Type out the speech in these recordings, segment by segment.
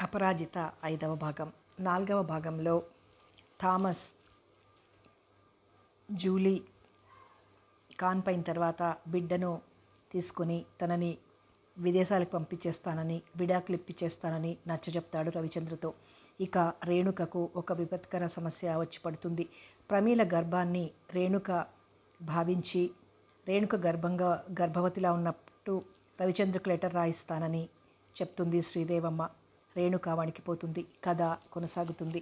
అపరాజిత 5వ భాగం. 4వ భాగంలో థామస్ జూలీ కాన్పైన తర్వాత బిడ్డను తీసుకుని తనని విదేశాలకు పంపించేస్తానని, విడాకులు ఇప్పించేస్తానని నచ్చజెప్తాడు రవిచంద్రతో. ఇక రేణుకకు ఒక విపత్కర సమస్య వచ్చి పడుతుంది. ప్రమీల గర్భాన్ని రేణుక భావించి రేణుక గర్భవతిలా ఉన్నట్టు రవిచంద్రకు లెటర్ రాయిస్తానని చెప్తుంది శ్రీదేవమ్మ. రేణుక వణికిపోతుంది. కథ కొనసాగుతుంది.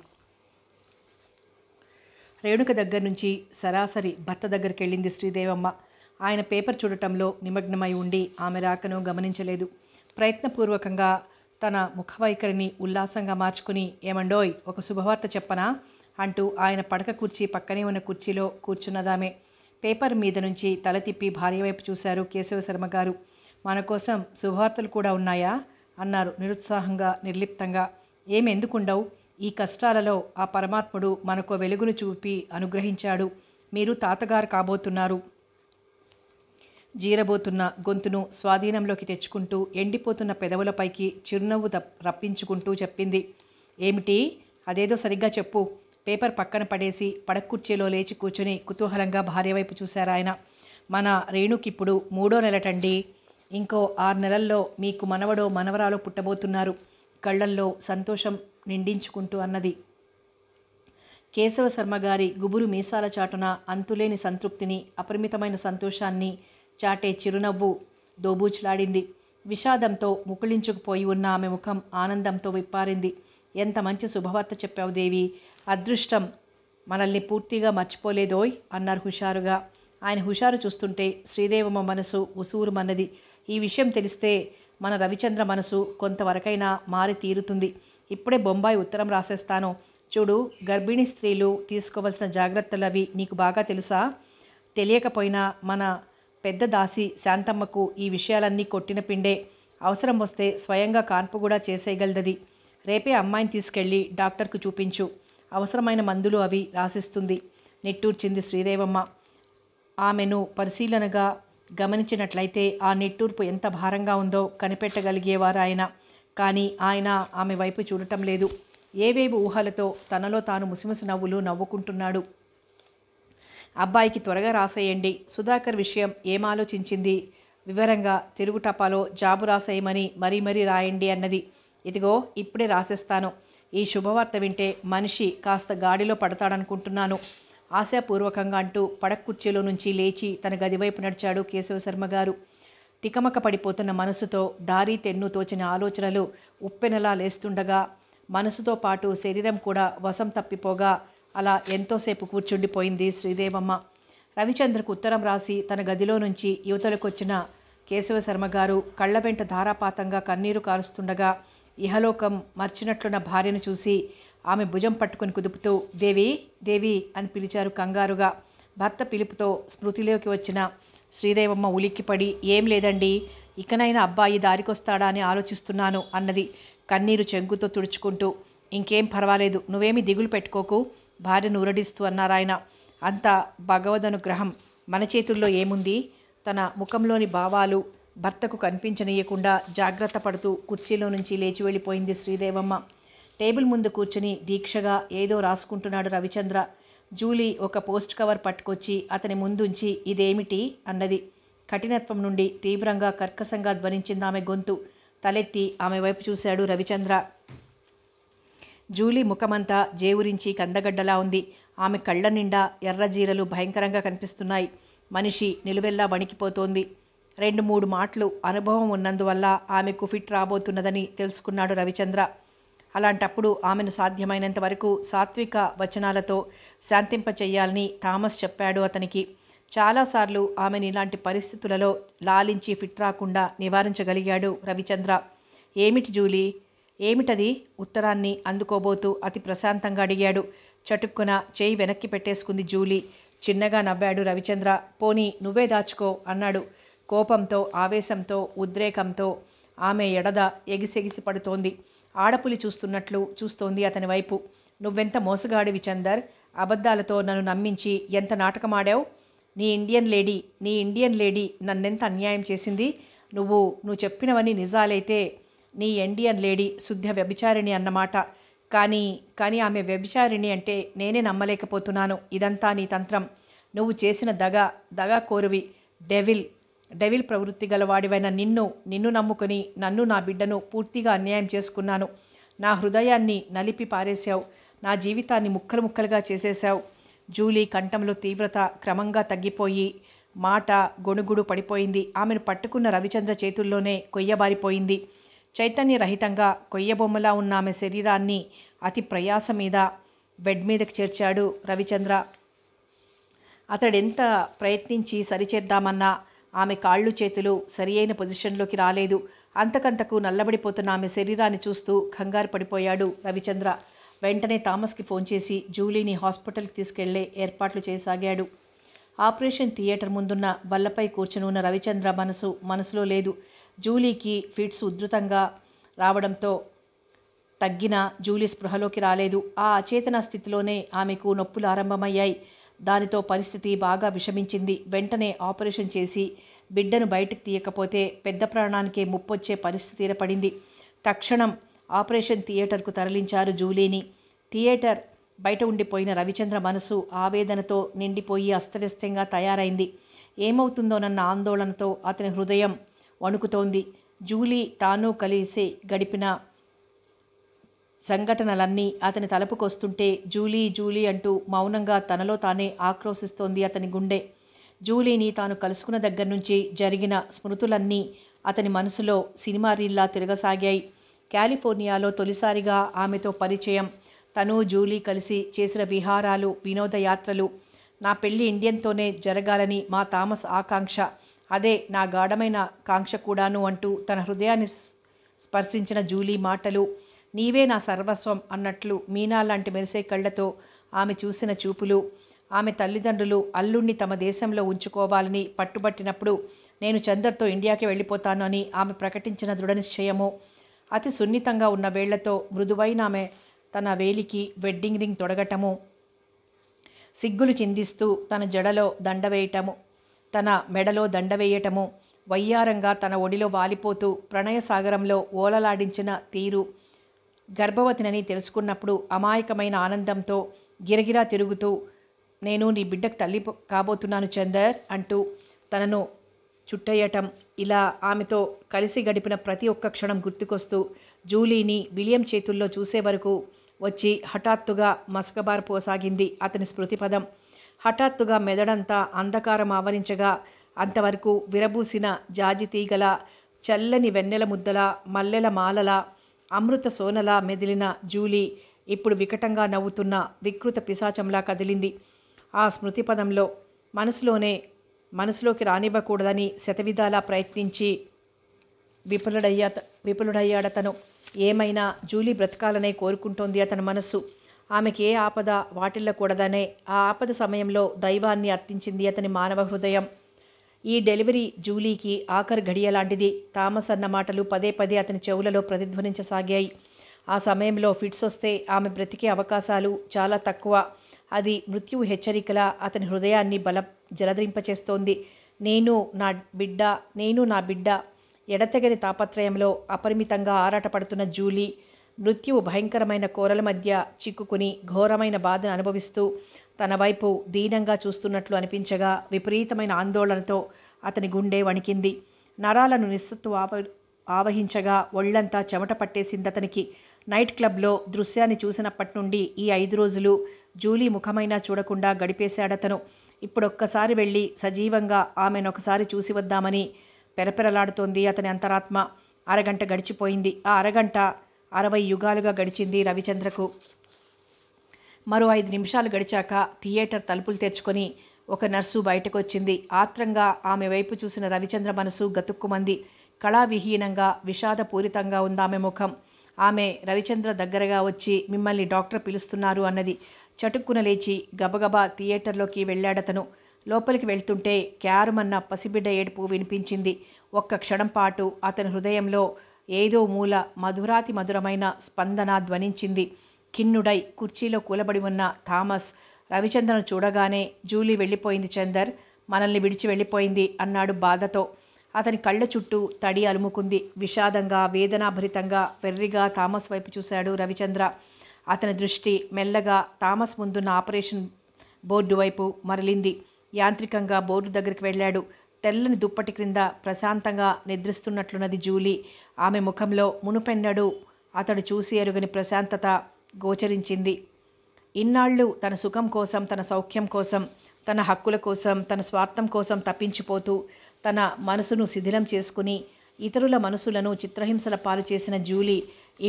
రేణుక దగ్గర నుంచి సరాసరి భర్త దగ్గరికి వెళ్ళింది శ్రీదేవమ్మ. ఆయన పేపర్ చూడటంలో నిమగ్నమై ఉండి ఆమె రాకను గమనించలేదు. ప్రయత్నపూర్వకంగా తన ముఖవైఖరిని ఉల్లాసంగా మార్చుకుని, ఏమండోయ్, ఒక శుభవార్త చెప్పనా అంటూ ఆయన పడక కుర్చీ పక్కనే ఉన్న కుర్చీలో కూర్చున్నదామె. పేపర్ మీద నుంచి తల తిప్పి భార్య వైపు చూశారు కేశవశర్మ గారు. మన కోసం శుభవార్తలు కూడా ఉన్నాయా అన్నారు నిరుత్సాహంగా, నిర్లిప్తంగా. ఎందుకుండవు? ఈ కష్టాలలో ఆ పరమాత్ముడు మనకు వెలుగును చూపి అనుగ్రహించాడు. మీరు తాతగారు కాబోతున్నారు. జీరబోతున్న గొంతును స్వాధీనంలోకి తెచ్చుకుంటూ ఎండిపోతున్న పెదవులపైకి చిరునవ్వు రప్పించుకుంటూ చెప్పింది. ఏమిటి? అదేదో సరిగ్గా చెప్పు. పేపర్ పక్కన పడేసి పడక్కుర్చీలో లేచి కూర్చుని కుతూహలంగా భార్య వైపు చూశారాయన. మన రేణుకిప్పుడు 3వ నెలటండి. ఇంకో 6 నెలల్లో మీకు మనవడో మనవరాలో పుట్టబోతున్నారు. కళ్ళల్లో సంతోషం నిండించుకుంటూ అన్నది. కేశవశర్మ గారి గుబురు మీసాల చాటున అంతులేని సంతృప్తిని, అపరిమితమైన సంతోషాన్ని చాటే చిరునవ్వు దోబూచులాడింది. విషాదంతో ముకుళించుకుపోయి ఉన్న ఆమె ముఖం ఆనందంతో విప్పారింది. ఎంత మంచి శుభవార్త చెప్పావు దేవి. అదృష్టం మనల్ని పూర్తిగా మర్చిపోలేదోయ్ అన్నారు హుషారుగా. ఆయన హుషారు చూస్తుంటే శ్రీదేవమ్మ మనసు ఉసూరుమన్నది. ఈ విషయం తెలిస్తే మన రవిచంద్ర మనసు కొంతవరకైనా మారి తీరుతుంది. ఇప్పుడే బొంబాయి ఉత్తరం రాసేస్తాను. చూడు, గర్భిణీ స్త్రీలు తీసుకోవాల్సిన జాగ్రత్తలవి నీకు బాగా తెలుసా? తెలియకపోయినా మన పెద్ద దాసి శాంతమ్మకు ఈ విషయాలన్నీ కొట్టిన పిండే. అవసరం వస్తే స్వయంగా కాన్పు కూడా చేసేయగలదది. రేపే అమ్మాయిని తీసుకెళ్ళి డాక్టర్కు చూపించు. అవసరమైన మందులు అవి రాసిస్తుంది నిట్టూర్చింది శ్రీదేవమ్మ. ఆమెను పరిశీలనగా గమనించినట్లయితే ఆ నిట్టూర్పు ఎంత భారంగా ఉందో కనిపెట్టగలిగేవారు ఆయన. కానీ ఆయన ఆమె వైపు చూడటం లేదు. ఏవేవి ఊహలతో తనలో తాను ముసిముసి నవ్వులు నవ్వుకుంటున్నాడు. అబ్బాయికి త్వరగా రాసేయండి. సుధాకర్ విషయం ఏమాలోచించింది? వివరంగా తిరుగుటపాలో జాబు రాసేయమని మరీ రాయండి అన్నది. ఇదిగో ఇప్పుడే రాసేస్తాను. ఈ శుభవార్త వింటే మనిషి కాస్త గాడిలో పడతాడనుకుంటున్నాను ఆశాపూర్వకంగా అంటూ పడక్కుర్చీలో నుంచి లేచి తన గదివైపు నడిచాడు కేశవశర్మ గారు. తికమక పడిపోతున్న మనసుతో దారి తెన్ను తోచిన ఆలోచనలు ఉప్పెనలా లేస్తుండగా మనసుతో పాటు శరీరం కూడా వశం తప్పిపోగా అలా ఎంతోసేపు కూర్చుండిపోయింది శ్రీదేవమ్మ. రవిచంద్రకు ఉత్తరం రాసి తన గదిలో నుంచి యువతలకొచ్చిన కేశవశర్మ గారు కళ్ళ వెంట ధారాపాతంగా కన్నీరు కారుస్తుండగా ఇహలోకం మర్చినట్లున్న భార్యను చూసి ఆమె భుజం పట్టుకుని కుదుపుతూ దేవి దేవి అని పిలిచారు కంగారుగా. భర్త పిలుపుతో స్మృతిలోకి వచ్చిన శ్రీదేవమ్మ ఉలిక్కిపడి, ఏం లేదండి, ఇకనైనా అబ్బాయి దారికొస్తాడా అని ఆలోచిస్తున్నాను అన్నది కన్నీరు చెంగుతో తుడుచుకుంటూ. ఇంకేం పర్వాలేదు, నువ్వేమీ దిగులు పెట్టుకోకు భార్యను ఊరడిస్తూ అన్నారాయన. అంత భగవదనుగ్రహం మన చేతుల్లో ఏముంది? తన ముఖంలోని భావాలు భర్తకు కనిపించనీయకుండా జాగ్రత్త పడుతూ కుర్చీలో నుంచి లేచి వెళ్ళిపోయింది శ్రీదేవమ్మ. టేబుల్ ముందు కూర్చుని దీక్షగా ఏదో రాసుకుంటున్నాడు రవిచంద్ర. జూలీ ఒక పోస్ట్ కవర్ పట్టుకొచ్చి అతని ముందుంచి ఇదేమిటి అన్నది. కఠినత్వం నుండి తీవ్రంగా కర్కశంగా ధ్వనించింది ఆమె గొంతు. తలెత్తి ఆమె వైపు చూశాడు రవిచంద్ర. జూలీ ముఖమంతా జేవురించి కందగడ్డలా ఉంది. ఆమె కళ్ళ నిండా ఎర్రజీరలు భయంకరంగా కనిపిస్తున్నాయి. మనిషి నిలువెల్లా వణికిపోతోంది. 2-3 మాటలు అనుభవం ఉన్నందువల్ల ఆమెకు ఫిట్ రాబోతున్నదని తెలుసుకున్నాడు రవిచంద్ర. అలాంటప్పుడు ఆమెను సాధ్యమైనంత వరకు సాత్విక వచనాలతో శాంతింపచెయ్యాలని థామస్ చెప్పాడు అతనికి. చాలాసార్లు ఆమెను ఇలాంటి పరిస్థితులలో లాలించి ఫిట్ రాకుండా నివారించగలిగాడు రవిచంద్ర. ఏమిటి జూలీ? ఏమిటది? ఉత్తరాన్ని అందుకోబోతూ అతి ప్రశాంతంగా అడిగాడు. చటుక్కున చేయి వెనక్కి పెట్టేసుకుంది జూలీ. చిన్నగా నవ్వాడు రవిచంద్ర. పోనీ నువ్వే దాచుకో అన్నాడు. కోపంతో, ఆవేశంతో, ఉద్రేకంతో ఆమె ఎడద ఎగిసెగిసి పడుతోంది. ఆడపులి చూస్తున్నట్లు చూస్తోంది అతని వైపు. నువ్వెంత మోసగాడివి చందర్. అబద్ధాలతో నన్ను నమ్మించి ఎంత నాటకమాడావు. నీ ఇండియన్ లేడీ నన్నెంత అన్యాయం చేసింది. నువ్వు చెప్పినవన్నీ నిజాలైతే నీ ఇండియన్ లేడీ శుద్ధ వ్యభిచారిణి అన్నమాట. కానీ కానీ ఆమె వ్యభిచారిణి అంటే నేనే నమ్మలేకపోతున్నాను. ఇదంతా నీ తంత్రం. నువ్వు చేసిన దగా కోరువి. డెవిల్ ప్రవృత్తి గలవాడివైన నిన్ను నమ్ముకొని నన్ను నా బిడ్డను పూర్తిగా అన్యాయం చేసుకున్నాను. నా హృదయాన్ని నలిపి పారేశావు. నా జీవితాన్ని ముక్కలు ముక్కలుగా చేసేశావు. జూలీ కంఠంలో తీవ్రత క్రమంగా తగ్గిపోయి మాట గొణుగుడు పడిపోయింది. ఆమెను పట్టుకున్న రవిచంద్ర చేతుల్లోనే కొయ్యబారిపోయింది. చైతన్యరహితంగా కొయ్యబొమ్మలా ఉన్న ఆమె శరీరాన్ని అతి ప్రయాస మీద బెడ్ మీదకి చేర్చాడు రవిచంద్ర. అతడెంత ప్రయత్నించి సరిచేద్దామన్నా ఆమె కాళ్ళు చేతులు సరి అయిన పొజిషన్లోకి రాలేదు. అంతకంతకు నల్లబడిపోతున్న ఆమె శరీరాన్ని చూస్తూ కంగారు పడిపోయాడు రవిచంద్ర. వెంటనే థామస్కి ఫోన్ చేసి జూలీని హాస్పిటల్కి తీసుకెళ్లే ఏర్పాట్లు చేయసాగాడు. ఆపరేషన్ థియేటర్ ముందున్న బల్లపై కూర్చుని ఉన్న రవిచంద్ర మనసులో లేదు. జూలీకి ఫిట్స్ ఉధృతంగా రావడంతో తగ్గిన జూలీ స్పృహలోకి రాలేదు. ఆ అచేతన స్థితిలోనే ఆమెకు నొప్పులు ఆరంభమయ్యాయి. దానితో పరిస్థితి బాగా విషమించింది. వెంటనే ఆపరేషన్ చేసి బిడ్డను బయటకు తీయకపోతే పెద్ద ప్రాణానికే ముప్పొచ్చే పరిస్థితి ఏర్పడింది. తక్షణం ఆపరేషన్ థియేటర్కు తరలించారు జూలీని. థియేటర్ బయట ఉండిపోయిన రవిచంద్ర మనసు ఆవేదనతో నిండిపోయి అస్తవ్యస్తంగా తయారైంది. ఏమవుతుందోనన్న ఆందోళనతో అతని హృదయం వణుకుతోంది. జూలీ తాను కలిసి గడిపిన సంఘటనలన్నీ అతని తలపుకొస్తుంటే జూలీ అంటూ మౌనంగా తనలో తానే ఆక్రోశిస్తోంది అతని గుండె. జూలీని తాను కలుసుకున్న దగ్గర నుంచి జరిగిన స్మృతులన్నీ అతని మనసులో సినిమా రీల్లా తిరగసాగాయి. కాలిఫోర్నియాలో తొలిసారిగా ఆమెతో పరిచయం, తను జూలీ కలిసి చేసిన విహారాలు, వినోదయాత్రలు, నా పెళ్లి ఇండియన్తోనే జరగాలని మా థామస్ ఆకాంక్ష, అదే నా గాఢమైన కాంక్ష కూడాను అంటూ తన హృదయాన్ని స్పర్శించిన జూలీ మాటలు, నీవే నా సర్వస్వం అన్నట్లు మీనా లాంటి మెరిసే కళ్ళతో ఆమె చూసిన చూపులు, ఆమె తల్లిదండ్రులు అల్లుణ్ణి తమ దేశంలో ఉంచుకోవాలని పట్టుబట్టినప్పుడు నేను చందర్తో ఇండియాకి వెళ్ళిపోతాను అని ఆమె ప్రకటించిన దృఢనిశ్చయము, అతి సున్నితంగా ఉన్న వేళ్లతో మృదువైన ఆమె తన వేలికి వెడ్డింగ్ రింగ్ తొడగటము, సిగ్గులు చిందిస్తూ తన జడలో దండవేయటము, తన మెడలో దండవేయటము, వయ్యారంగా తన ఒడిలో వాలిపోతూ ప్రణయసాగరంలో ఓలలాడించిన తీరు, గర్భవతినని తెలుసుకున్నప్పుడు అమాయకమైన ఆనందంతో గిరగిరా తిరుగుతూ నేను నీ బిడ్డకు తల్లి కాబోతున్నాను చందర్ అంటూ తనను చుట్టేయటం, ఇలా ఆమెతో కలిసి గడిపిన ప్రతి ఒక్క క్షణం గుర్తుకొస్తూ జూలీని విలియం చేతుల్లో చూసే వరకు వచ్చి హఠాత్తుగా మసకబారిపోసాగింది అతని స్మృతిపదం. హఠాత్తుగా మెదడంతా అంధకారం ఆవరించగా అంతవరకు విరబూసిన జాజి తీగల, చల్లని వెన్నెల ముద్దల, మల్లెల మాలల, అమృత సోనలా మెదిలిన జూలీ ఇప్పుడు వికటంగా నవ్వుతున్న వికృత పిశాచంలా కదిలింది. ఆ స్మృతిపదంలో మనసులోకి రానివ్వకూడదని శతవిధాలా ప్రయత్నించి విపులుడయ్యాడతను. ఏమైనా జూలీ బ్రతకాలనే కోరుకుంటోంది అతని మనస్సు. ఆమెకి ఏ ఆపద వాటిల్లకూడదనే ఆ ఆపద సమయంలో దైవాన్ని అర్థించింది అతని మానవ హృదయం. ఈ డెలివరీ జూలీకి ఆఖరి ఘడియలాంటిది. థామస్ అన్న మాటలు పదే పదే అతని చెవులలో ప్రతిధ్వనించసాగాయి. ఆ సమయంలో ఫిట్స్ వస్తే ఆమె బ్రతికే అవకాశాలు చాలా తక్కువ. అది మృత్యువు హెచ్చరికలా అతని హృదయాన్ని జలధరింపచేస్తోంది. నేను నా బిడ్డ ఎడతెగని తాపత్రయంలో అపరిమితంగా ఆరాటపడుతున్న జూలీ మృత్యువు భయంకరమైన కోరల మధ్య చిక్కుకుని ఘోరమైన బాధను అనుభవిస్తూ తన వైపు దీనంగా చూస్తున్నట్లు అనిపించగా విపరీతమైన ఆందోళనతో అతని గుండె వణికింది. నరాలను నిస్సత్తు ఆవహించగా ఒళ్లంతా చెమట పట్టేసింది అతనికి. నైట్ క్లబ్లో దృశ్యాన్ని చూసినప్పటి నుండి ఈ 5 రోజులు జూలీ ముఖమైనా చూడకుండా గడిపేశాడతను. ఇప్పుడొక్కసారి వెళ్ళి సజీవంగా ఆమెనొకసారి చూసి వద్దామని పెరపెరలాడుతోంది అతని అంతరాత్మ. అరగంట గడిచిపోయింది. ఆ అరగంట 60 యుగాలుగా గడిచింది రవిచంద్రకు. మరో 5 నిమిషాలు గడిచాక థియేటర్ తలుపులు తెరుచుకొని ఒక నర్సు బయటకు వచ్చింది. ఆత్రంగా ఆమె వైపు చూసిన రవిచంద్ర మనసు గతుక్కుమంది. కళావిహీనంగా విషాదపూరితంగా ఉందామె ముఖం. ఆమె రవిచంద్ర దగ్గరగా వచ్చి మిమ్మల్ని డాక్టర్ పిలుస్తున్నారు అన్నది. చటుక్కున లేచి గబగబా థియేటర్లోకి వెళ్ళాడతను. లోపలికి వెళ్తుంటే క్యారుమన్న పసిబిడ్డ ఏడుపు వినిపించింది. ఒక్క క్షణం పాటు అతని హృదయంలో ఏదో మూల మధురాతి మధురమైన స్పందన ధ్వనించింది. ఖిన్నుడై కుర్చీలో కూలబడి ఉన్న థామస్ రవిచంద్రను చూడగానే జూలీ వెళ్ళిపోయింది చందర్, మనల్ని విడిచి వెళ్ళిపోయింది అన్నాడు బాధతో. అతని కళ్ళ చుట్టూ తడి అలుముకుంది. విషాదంగా, వేదనాభరితంగా, వెర్రిగా థామస్ వైపు చూశాడు రవిచంద్ర. అతని దృష్టి మెల్లగా థామస్ ముందున్న ఆపరేషన్ బోర్డు వైపు మరలింది. యాంత్రికంగా బోర్డు దగ్గరికి వెళ్ళాడు. తెల్లని దుప్పటి క్రింద ప్రశాంతంగా నిద్రిస్తున్నట్లున్నది జూలీ. ఆమె ముఖంలో మునుపెన్నడూ అతడు చూసి ఎరుగని ప్రశాంతత గోచరించింది. ఇన్నాళ్ళు తన సుఖం కోసం, తన సౌఖ్యం కోసం, తన హక్కుల కోసం, తన స్వార్థం కోసం తప్పించిపోతూ తన మనసును శిథిలం చేసుకుని ఇతరుల మనసులను చిత్రహింసల పాలు చేసిన జూలీ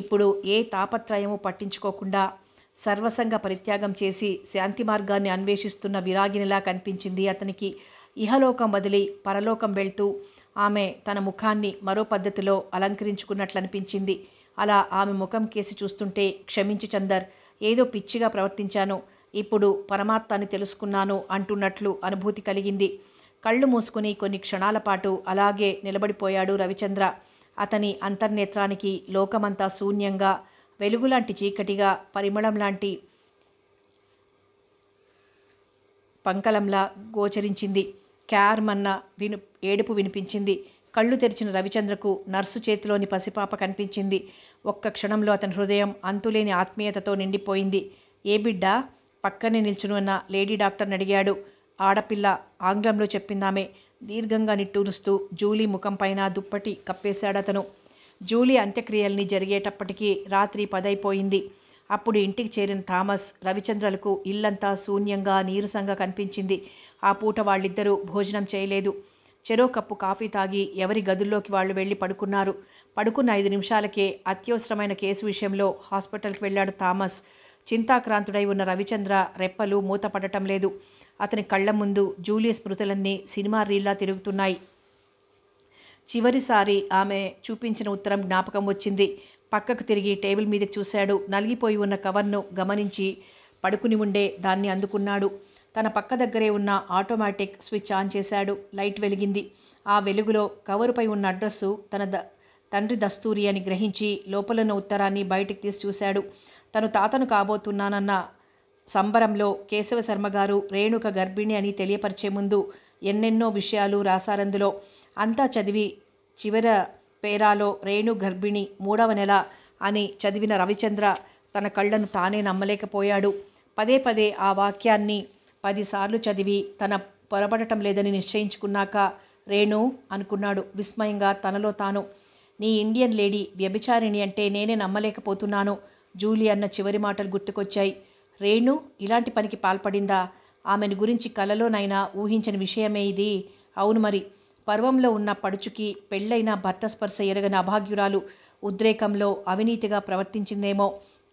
ఇప్పుడు ఏ తాపత్రయము పట్టించుకోకుండా సర్వసంగ పరిత్యాగం చేసి శాంతి మార్గాన్ని అన్వేషిస్తున్న విరాగినిలా కనిపించింది అతనికి. ఇహలోకం వదిలి పరలోకం వెళ్తూ ఆమె తన ముఖాన్ని మరో పద్ధతిలో అలంకరించుకున్నట్లనిపించింది. అలా ఆమె ముఖం కేసి చూస్తుంటే, క్షమించు చందర్, ఏదో పిచ్చిగా ప్రవర్తించాను, ఇప్పుడు పరమాత్మాన్ని తెలుసుకున్నాను అంటున్నట్లు అనుభూతి కలిగింది. కళ్ళు మూసుకుని కొన్ని క్షణాల పాటు అలాగే నిలబడిపోయాడు రవిచంద్ర. అతని అంతర్నేత్రానికి లోకమంతా శూన్యంగా, వెలుగులాంటి చీకటిగా, పరిమళం లాంటి పంకలంలా గోచరించింది. క్యార్మన్న ఏడుపు వినిపించింది. కళ్ళు తెరిచిన రవిచంద్రకు నర్సు చేతిలోని పసిపాప కనిపించింది. ఒక్క క్షణంలో అతని హృదయం అంతులేని ఆత్మీయతతో నిండిపోయింది. ఏ బిడ్డ? పక్కనే నిల్చునున్న లేడీ డాక్టర్ని అడిగాడు. ఆడపిల్ల, ఆంగ్లంలో చెప్పిందామే. దీర్ఘంగా నిట్టూరుస్తూ జూలీ ముఖం పైన దుప్పటి కప్పేశాడతను. జూలీ అంత్యక్రియల్ని జరిగేటప్పటికీ రాత్రి 10 అయిపోయింది. అప్పుడు ఇంటికి చేరిన థామస్ రవిచంద్రలకు ఇల్లంతా శూన్యంగా, నీరసంగా కనిపించింది. ఆ పూట వాళ్ళిద్దరూ భోజనం చేయలేదు. చెరో కప్పు కాఫీ తాగి ఎవరి గదుల్లోకి వాళ్ళు వెళ్ళి పడుకున్నారు. పడుకున్న 5 నిమిషాలకే అత్యవసరమైన కేసు విషయంలో హాస్పిటల్కి వెళ్ళాడు థామస్. చింతాక్రాంతుడై ఉన్న రవిచంద్ర రెప్పలు మూతపడటం లేదు. అతని కళ్ల ముందు జూలీ స్మృతులన్నీ సినిమా రీల్లా తిరుగుతున్నాయి. చివరిసారి ఆమె చూపించిన ఉత్తరం జ్ఞాపకం వచ్చింది. పక్కకు తిరిగి టేబుల్ మీదకి చూశాడు. నలిగిపోయి ఉన్న కవర్ను గమనించి పడుకుని ఉండే దాన్ని అందుకున్నాడు. తన పక్క దగ్గరే ఉన్న ఆటోమేటిక్ స్విచ్ ఆన్ చేశాడు. లైట్ వెలిగింది. ఆ వెలుగులో కవరుపై ఉన్న అడ్రస్సు తన తండ్రి దస్తూరి అని గ్రహించి లోపలున్న ఉత్తరాన్ని బయటికి తీసి చూశాడు. తను తాతను కాబోతున్నానన్న సంబరంలో కేశవ శర్మగారు రేణుక గర్భిణి అని తెలియపరిచే ముందు ఎన్నెన్నో విషయాలు రాశారందులో. అంతా చదివి చివర పేరాలో రేణు గర్భిణి 3వ నెల అని చదివిన రవిచంద్ర తన కళ్ళను తానే నమ్మలేకపోయాడు. పదే పదే ఆ వాక్యాన్ని 10 సార్లు చదివి తన పొరబడటం లేదని నిశ్చయించుకున్నాక రేణు అనుకున్నాడు విస్మయంగా తనలో తాను. నీ ఇండియన్ లేడీ వ్యభిచారిణి అంటే నేనే నమ్మలేకపోతున్నాను. జూలీ అన్న చివరి మాటలు గుర్తుకొచ్చాయి. రేణు ఇలాంటి పనికి పాల్పడిందా? ఆమెను గురించి కలలోనైనా ఊహించని విషయమే ఇది. అవును మరి, పర్వంలో ఉన్న పడుచుకి పెళ్ళైన భర్త స్పర్శ ఎరగని అభాగ్యురాలు ఉద్రేకంలో అవినీతిగా ప్రవర్తించిందేమో.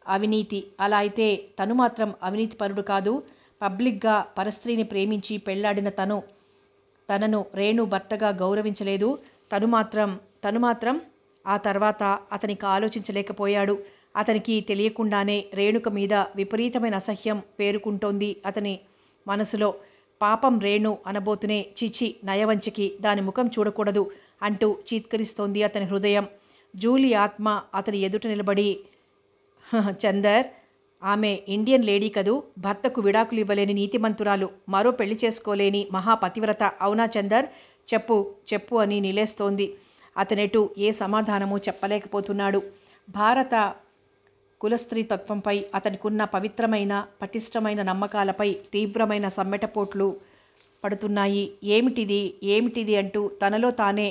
అవినీతి అలా అయితే తను మాత్రం అవినీతిపరుడు కాదు. పబ్లిక్గా పరస్త్రీని ప్రేమించి పెళ్లాడిన తనను రేణు భర్తగా గౌరవించలేదు. తను మాత్రం ఆ తర్వాత అతనికి ఆలోచించలేకపోయాడు. అతనికి తెలియకుండానే రేణుక మీద విపరీతమైన అసహ్యం పేరుకుంటోంది అతని మనసులో. పాపం రేణు అనబోతునే చిచి నయవంచికి, దాని ముఖం చూడకూడదు అంటూ చీత్కరిస్తోంది అతని హృదయం. జూలీ ఆత్మ అతని ఎదుట నిలబడి, చందర్, ఆమె ఇండియన్ లేడీ కదూ, భర్తకు విడాకులు ఇవ్వలేని నీతిమంతురాలు, మరో పెళ్లి చేసుకోలేని మహాపతివ్రత, అవునా చందర్? చెప్పు చెప్పు అని నిలేస్తోంది. అతనెటు ఏ సమాధానము చెప్పలేకపోతున్నాడు. భారత కులస్త్రీ తత్వంపై అతనికున్న పవిత్రమైన పటిష్టమైన నమ్మకాలపై తీవ్రమైన సమ్మెటపోట్లు పడుతున్నాయి. ఏమిటిది అంటూ తనలో తానే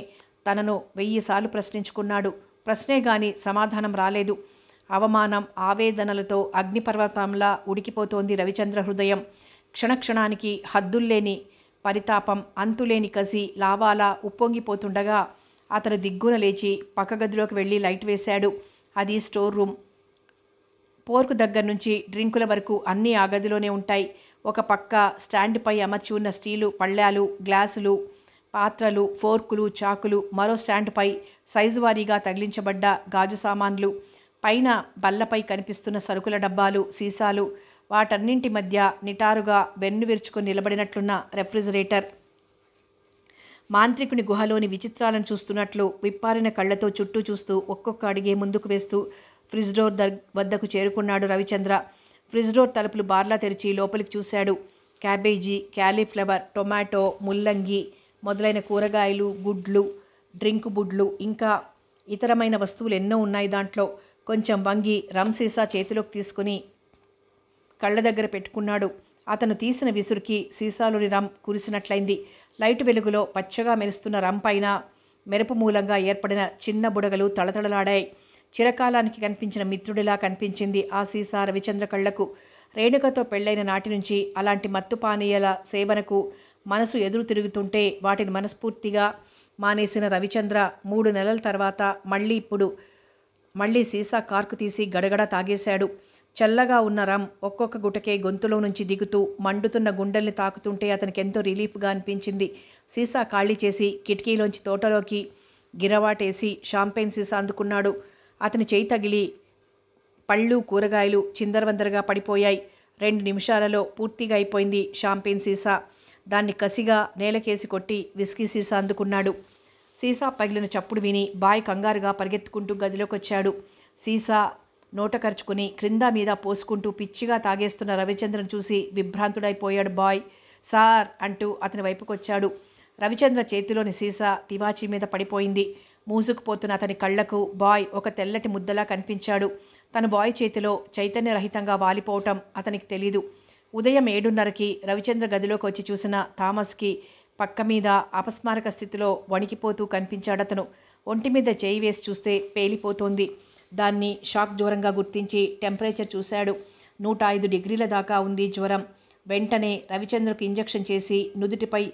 తనను 1000 సార్లు ప్రశ్నించుకున్నాడు. ప్రశ్నే గాని సమాధానం రాలేదు. అవమానం, ఆవేదనలతో అగ్నిపర్వతంలా ఉడికిపోతోంది రవిచంద్ర హృదయం. క్షణక్షణానికి హద్దుల్లేని పరితాపం, అంతులేని కసి లావాలా ఉప్పొంగిపోతుండగా అతను దిగ్గున లేచి పక్క గదిలోకి వెళ్ళి లైట్ వేశాడు. అది స్టోర్ రూమ్. పోర్కు దగ్గర నుంచి డ్రింకుల వరకు అన్నీ ఆ గదిలోనే ఉంటాయి. ఒక పక్క స్టాండ్పై అమర్చి ఉన్న స్టీలు పళ్ళాలు, గ్లాసులు, పాత్రలు, ఫోర్కులు, చాకులు, మరో స్టాండ్పై సైజు వారీగా తగిలించబడ్డ గాజు సామాన్లు, పైన బల్లపై కనిపిస్తున్న సరుకుల డబ్బాలు, సీసాలు, వాటన్నింటి మధ్య నిటారుగా వెన్ను విరుచుకొని నిలబడినట్లున్న రెఫ్రిజిరేటర్. మాంత్రికుని గుహలోని విచిత్రాలను చూస్తున్నట్లు విప్పారిన కళ్లతో చుట్టూ చూస్తూ ఒక్కొక్క అడిగే ముందుకు వేస్తూ ఫ్రిడ్జ్ డోర్ వద్దకు చేరుకున్నాడు రవిచంద్ర. ఫ్రిడ్జ్ డోర్ తలుపులు బార్లా తెరిచి లోపలికి చూశాడు. క్యాబేజీ, క్యాలీఫ్లవర్, టొమాటో, ముల్లంగి మొదలైన కూరగాయలు, గుడ్లు, డ్రింకు బుడ్లు, ఇంకా ఇతరమైన వస్తువులు ఎన్నో ఉన్నాయి దాంట్లో. కొంచెం వంగి రమ్ సీసా చేతిలోకి తీసుకుని కళ్ళ దగ్గర పెట్టుకున్నాడు. అతను తీసిన విసురుకి సీసాలోని రమ్ కురిసినట్లయింది. లైటు వెలుగులో పచ్చగా మెరుస్తున్న రమ్ పైన మెరుపు మూలంగా ఏర్పడిన చిన్న బుడగలు తళతళలాడాయి. చిరకాలానికి కనిపించిన మిత్రుడిలా కనిపించింది ఆ సీసా రవిచంద్ర కళ్లకు. రేణుకతో పెళ్లైన నాటి నుంచి అలాంటి మత్తు పానీయాల సేవనకు మనసు ఎదురు తిరుగుతుంటే వాటిని మనస్ఫూర్తిగా మానేసిన రవిచంద్ర 3 నెలల తర్వాత మళ్ళీ సీసా కార్కు తీసి గడగడ తాగేశాడు. చల్లగా ఉన్న రమ్ ఒక్కొక్క గుటకే గొంతులో నుంచి దిగుతూ మండుతున్న గుండెల్ని తాకుతుంటే అతనికి ఎంతో రిలీఫ్గా అనిపించింది. సీసా ఖాళీ చేసి కిటికీలోంచి తోటలోకి గిరవాటేసి షాంపెయిన్ సీసా అందుకున్నాడు. అతని చేయి తగిలి పళ్ళు కూరగాయలు చిందరవందరగా పడిపోయాయి. 2 నిమిషాలలో పూర్తిగా అయిపోయింది షాంపెయిన్ సీసా. దాన్ని కసిగా నేలకేసి కొట్టి విస్కీ సీసా అందుకున్నాడు. సీసా పగిలిన చప్పుడు విని బాయ్ కంగారుగా పరిగెత్తుకుంటూ గదిలోకొచ్చాడు. సీసా నోట కరుచుకుని క్రింద మీద పోసుకుంటూ పిచ్చిగా తాగేస్తున్న రవిచంద్రను చూసి విభ్రాంతుడైపోయాడు బాయ్. సార్ అంటూ అతని వైపుకొచ్చాడు. రవిచంద్ర చేతిలోని సీసా తివాచీ మీద పడిపోయింది. మూసుకుపోతున్న అతని కళ్లకు బాయ్ ఒక తెల్లటి ముద్దలా కనిపించాడు. తన బాయ్ చేతిలో చైతన్యరహితంగా వాలిపోవటం అతనికి తెలీదు. ఉదయం 7:30కి రవిచంద్ర గదిలోకి వచ్చి చూసిన థామస్కి పక్క మీద అపస్మారక స్థితిలో వణికిపోతూ కనిపించాడతను. ఒంటి మీద చేయి వేసి చూస్తే పేలిపోతోంది. దాన్ని షాక్ జ్వరంగా గుర్తించి టెంపరేచర్ చూశాడు. 105 డిగ్రీల దాకా ఉంది జ్వరం. వెంటనే రవిచంద్రకు ఇంజెక్షన్ చేసి నుదుటిపై